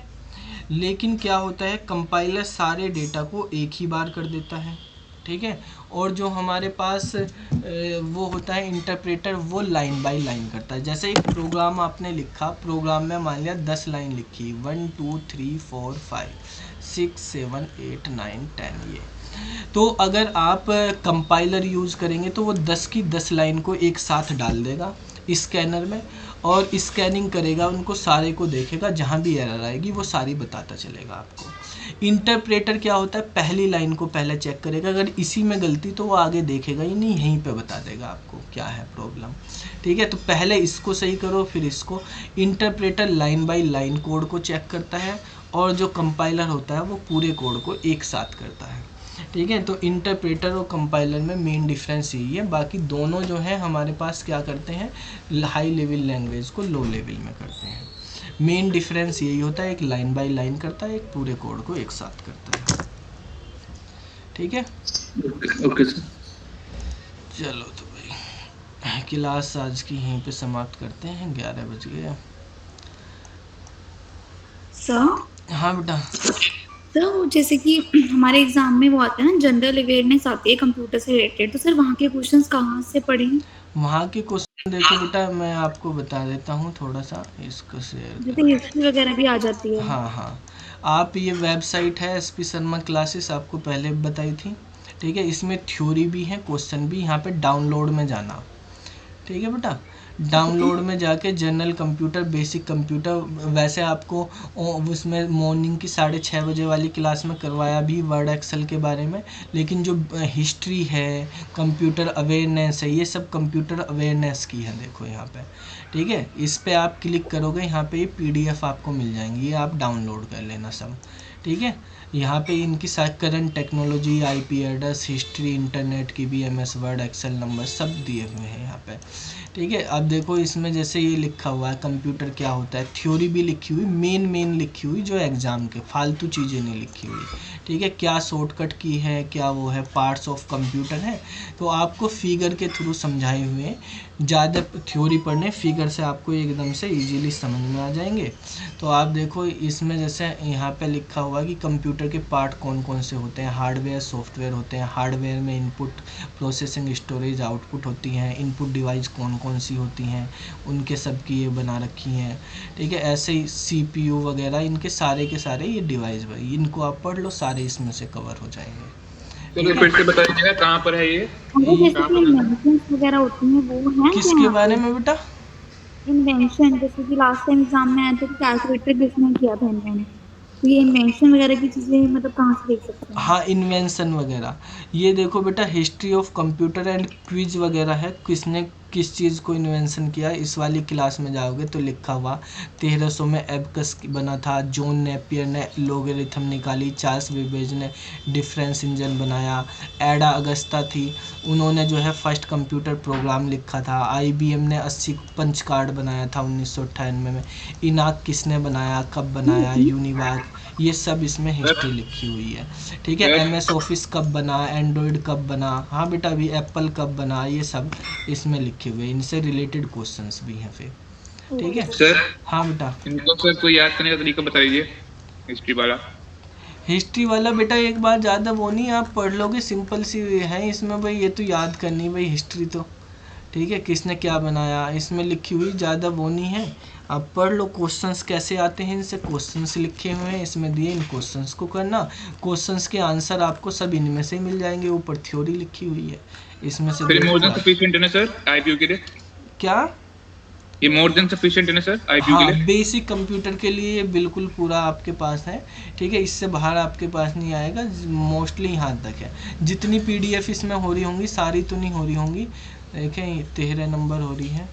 Speaker 1: लेकिन क्या होता है, कंपाइलर सारे डेटा को एक ही बार कर देता है, ठीक है। और जो हमारे पास वो होता है इंटरप्रेटर, वो लाइन बाय लाइन करता है। जैसे एक प्रोग्राम आपने लिखा, प्रोग्राम में मान लिया 10 लाइन लिखी, 1 2 3 4 5 6 7 8 9 10 ये। तो अगर आप कंपाइलर यूज़ करेंगे तो वो 10 की 10 लाइन को एक साथ डाल देगा स्कैनर में और स्कैनिंग करेगा, उनको सारे को देखेगा, जहाँ भी एरर आएगी वो सारी बताता चलेगा आपको। इंटरप्रेटर क्या होता है, पहली लाइन को पहले चेक करेगा, अगर इसी में गलती तो वो आगे देखेगा ही नहीं, यहीं पे बता देगा आपको क्या है प्रॉब्लम, ठीक है। तो पहले इसको सही करो फिर इसको। Interpreter line by line code को चेक करता है और जो कंपाइलर होता है वो पूरे कोड को एक साथ करता है, ठीक है। तो इंटरप्रेटर और कंपाइलर में मेन डिफरेंस यही है। बाकी दोनों जो है हमारे पास क्या करते हैं, हाई लेवल लैंग्वेज को लो लेवल में करते हैं। मेन डिफरेंस यही होता है, एक लाइन बाय लाइन करता है, एक पूरे कोड को एक साथ करता है, ठीक है।
Speaker 6: Okay sir.
Speaker 1: चलो तो भाई क्लास आज की यहीं पे समाप्त करते हैं, 11 बज गए।
Speaker 3: सर
Speaker 1: हाँ बेटा।
Speaker 3: सर जैसे कि हमारे एग्जाम में वो आता है ना, जनरल अवेयरनेस आती है कंप्यूटर से रिलेटेड, तो सर वहाँ के क्वेश्चंस कहाँ से पढ़ें?
Speaker 1: वहाँ के क्वेश्चन देखो बेटा, मैं आपको बता देता हूँ, थोड़ा सा इसको शेयर
Speaker 3: जैसे हिस्ट्री वगैरह भी आ जाती है।
Speaker 1: हाँ हाँ, आप ये वेबसाइट है SP शर्मा क्लासेस, आपको पहले बताई थी, ठीक है। इसमें थ्योरी भी है, क्वेश्चन भी। यहाँ पे डाउनलोड में जाना, ठीक है बेटा। डाउनलोड में जाके जनरल कंप्यूटर, बेसिक कंप्यूटर, वैसे आपको उसमें मॉर्निंग की 6:30 बजे वाली क्लास में करवाया भी वर्ड एक्सेल के बारे में, लेकिन जो हिस्ट्री है, कंप्यूटर अवेयरनेस है, ये सब कंप्यूटर अवेयरनेस की है। देखो यहाँ पे, ठीक है। इस पे आप क्लिक करोगे, यहाँ पे ये PDF आपको मिल जाएंगी, ये आप डाउनलोड कर लेना सब, ठीक है। यहाँ पे इनकी current technology, IP address, history, internet की भी, MS वर्ड, एक्सेल नंबर सब दिए हुए हैं यहाँ पे, ठीक है। अब देखो इसमें जैसे ये लिखा हुआ है कंप्यूटर क्या होता है, थ्योरी भी लिखी हुई, मेन लिखी हुई जो एग्जाम के, फालतू चीज़ें नहीं लिखी हुई। ठीक है, क्या शॉर्टकट की है, क्या वो है, पार्ट्स ऑफ कंप्यूटर है, तो आपको फिगर के थ्रू समझाए हुए हैं। ज़्यादा थ्योरी पढ़ने, फिगर से आपको एकदम से इजीली समझ में आ जाएंगे। तो आप देखो इसमें जैसे यहाँ पे लिखा हुआ है कि कंप्यूटर के पार्ट कौन कौन से होते हैं, हार्डवेयर सॉफ्टवेयर होते हैं। हार्डवेयर में इनपुट, प्रोसेसिंग, स्टोरेज, आउटपुट होती हैं। इनपुट डिवाइस कौन कौन सी होती हैं, उनके सब की ये बना रखी हैं। ठीक है, ऐसे ही CPU वगैरह, इनके सारे के सारे ये डिवाइस भाई, इनको आप पढ़ लो, सारे इसमें से कवर हो जाएंगे।
Speaker 2: चलो फिर से बता दीजिएगा कहाँ पर है ये?
Speaker 3: अरे जैसे कि इन्वेंशंस वगैरह होती हैं वो हैं
Speaker 1: किसके बारे में बेटा?
Speaker 3: इन्वेंशन, जैसे कि लास्ट टाइम एग्जाम में आया था कि कैलकुलेटर किसने किया था इन्वेंट, तो ये इन्वेंशन वगैरह की चीजें मतलब कहाँ से देख सकते हैं?
Speaker 1: हाँ, इन्वेंशन वगैरह ये देखो बेटा, history of computer and quiz वगैरह है, किसने किस चीज़ को इन्वेंशन किया, इस वाली क्लास में जाओगे तो लिखा हुआ 1300 में एबकस बना था, जॉन नेपियर ने लोगरिथम निकाली, चार्ल्स बेबेज ने डिफरेंस इंजन बनाया, एडा अगस्ता थी, उन्होंने जो है फर्स्ट कंप्यूटर प्रोग्राम लिखा था, IBM ने 80 पंच कार्ड बनाया था 1998 में, इनाक किसने बनाया, कब बनाया, यूनिवाक, ये सब इसमें हिस्ट्री लिखी हुई है। ठीक है, MS ऑफिस कब बना, एंड्रॉयड कब बना, हाँ बेटा अभी एप्पल कब बना, ये सब इसमें लिखे हुए, इनसे रिलेटेड क्वेश्चंस भी हैं फिर। ठीक है
Speaker 2: सर
Speaker 1: हाँ बेटा।
Speaker 2: इनको सर कोई याद करने का तरीका बता दीजिए, हिस्ट्री वाला।
Speaker 1: हिस्ट्री वाला बेटा एक बार ज़्यादा वो नहीं, आप पढ़ लोगे, सिंपल सी है इसमें भाई, ये तो याद करनी भाई हिस्ट्री तो। ठीक है, किसने क्या बनाया इसमें लिखी हुई, ज़्यादा वो नहीं है, आप पढ़ लो। क्वेश्चंस कैसे आते हैं, इनसे क्वेश्चंस लिखे हुए हैं इसमें दिए, इन क्वेश्चंस को करना, क्वेश्चंस के आंसर आपको सब इनमें से मिल जाएंगे, ऊपर थ्योरी लिखी हुई है इसमें से।
Speaker 2: फिर मोर देन सफिशिएंट है ना सर IPU के लिए?
Speaker 1: क्या?
Speaker 2: ये मोर देन सफिशिएंट है ना सर IPU के
Speaker 1: हाँ,
Speaker 2: लिए?
Speaker 1: बेसिक कंप्यूटर के लिए ये बिल्कुल पूरा आपके पास है। ठीक है, इससे बाहर आपके पास नहीं आएगा, मोस्टली यहाँ तक है। जितनी PDF इसमें हो रही होंगी, सारी तो नहीं हो रही होंगी, देखें 13 नंबर हो रही है।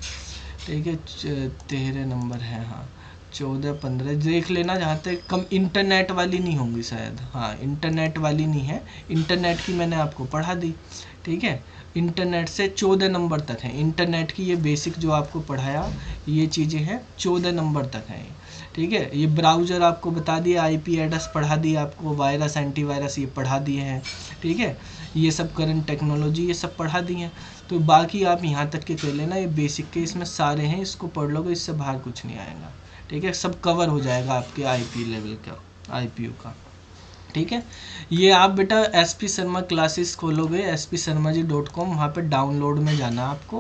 Speaker 1: ठीक है, 13 नंबर है, हाँ 14-15 देख लेना, जहाँ तक कम इंटरनेट वाली नहीं होंगी शायद, हाँ इंटरनेट वाली नहीं है, इंटरनेट की मैंने आपको पढ़ा दी। ठीक है, इंटरनेट से 14 नंबर तक है, इंटरनेट की ये बेसिक जो आपको पढ़ाया ये चीज़ें हैं 14 नंबर तक हैं। ठीक है, ये ब्राउज़र आपको बता दिया, IP एड्रेस पढ़ा दिया आपको, वायरस, एंटीवायरस ये पढ़ा दिए हैं। ठीक है, ये सब करंट टेक्नोलॉजी ये सब पढ़ा दी है, तो बाकी आप यहाँ तक के कर लेना, ये बेसिक के इसमें सारे हैं, इसको पढ़ लोगे, इससे बाहर कुछ नहीं आएगा। ठीक है, सब कवर हो जाएगा आपके IP लेवल का, IPU का। ठीक है, ये आप बेटा SP शर्मा क्लासेस खोलोगे, spsharmaji.com, वहाँ पे डाउनलोड में जाना आपको।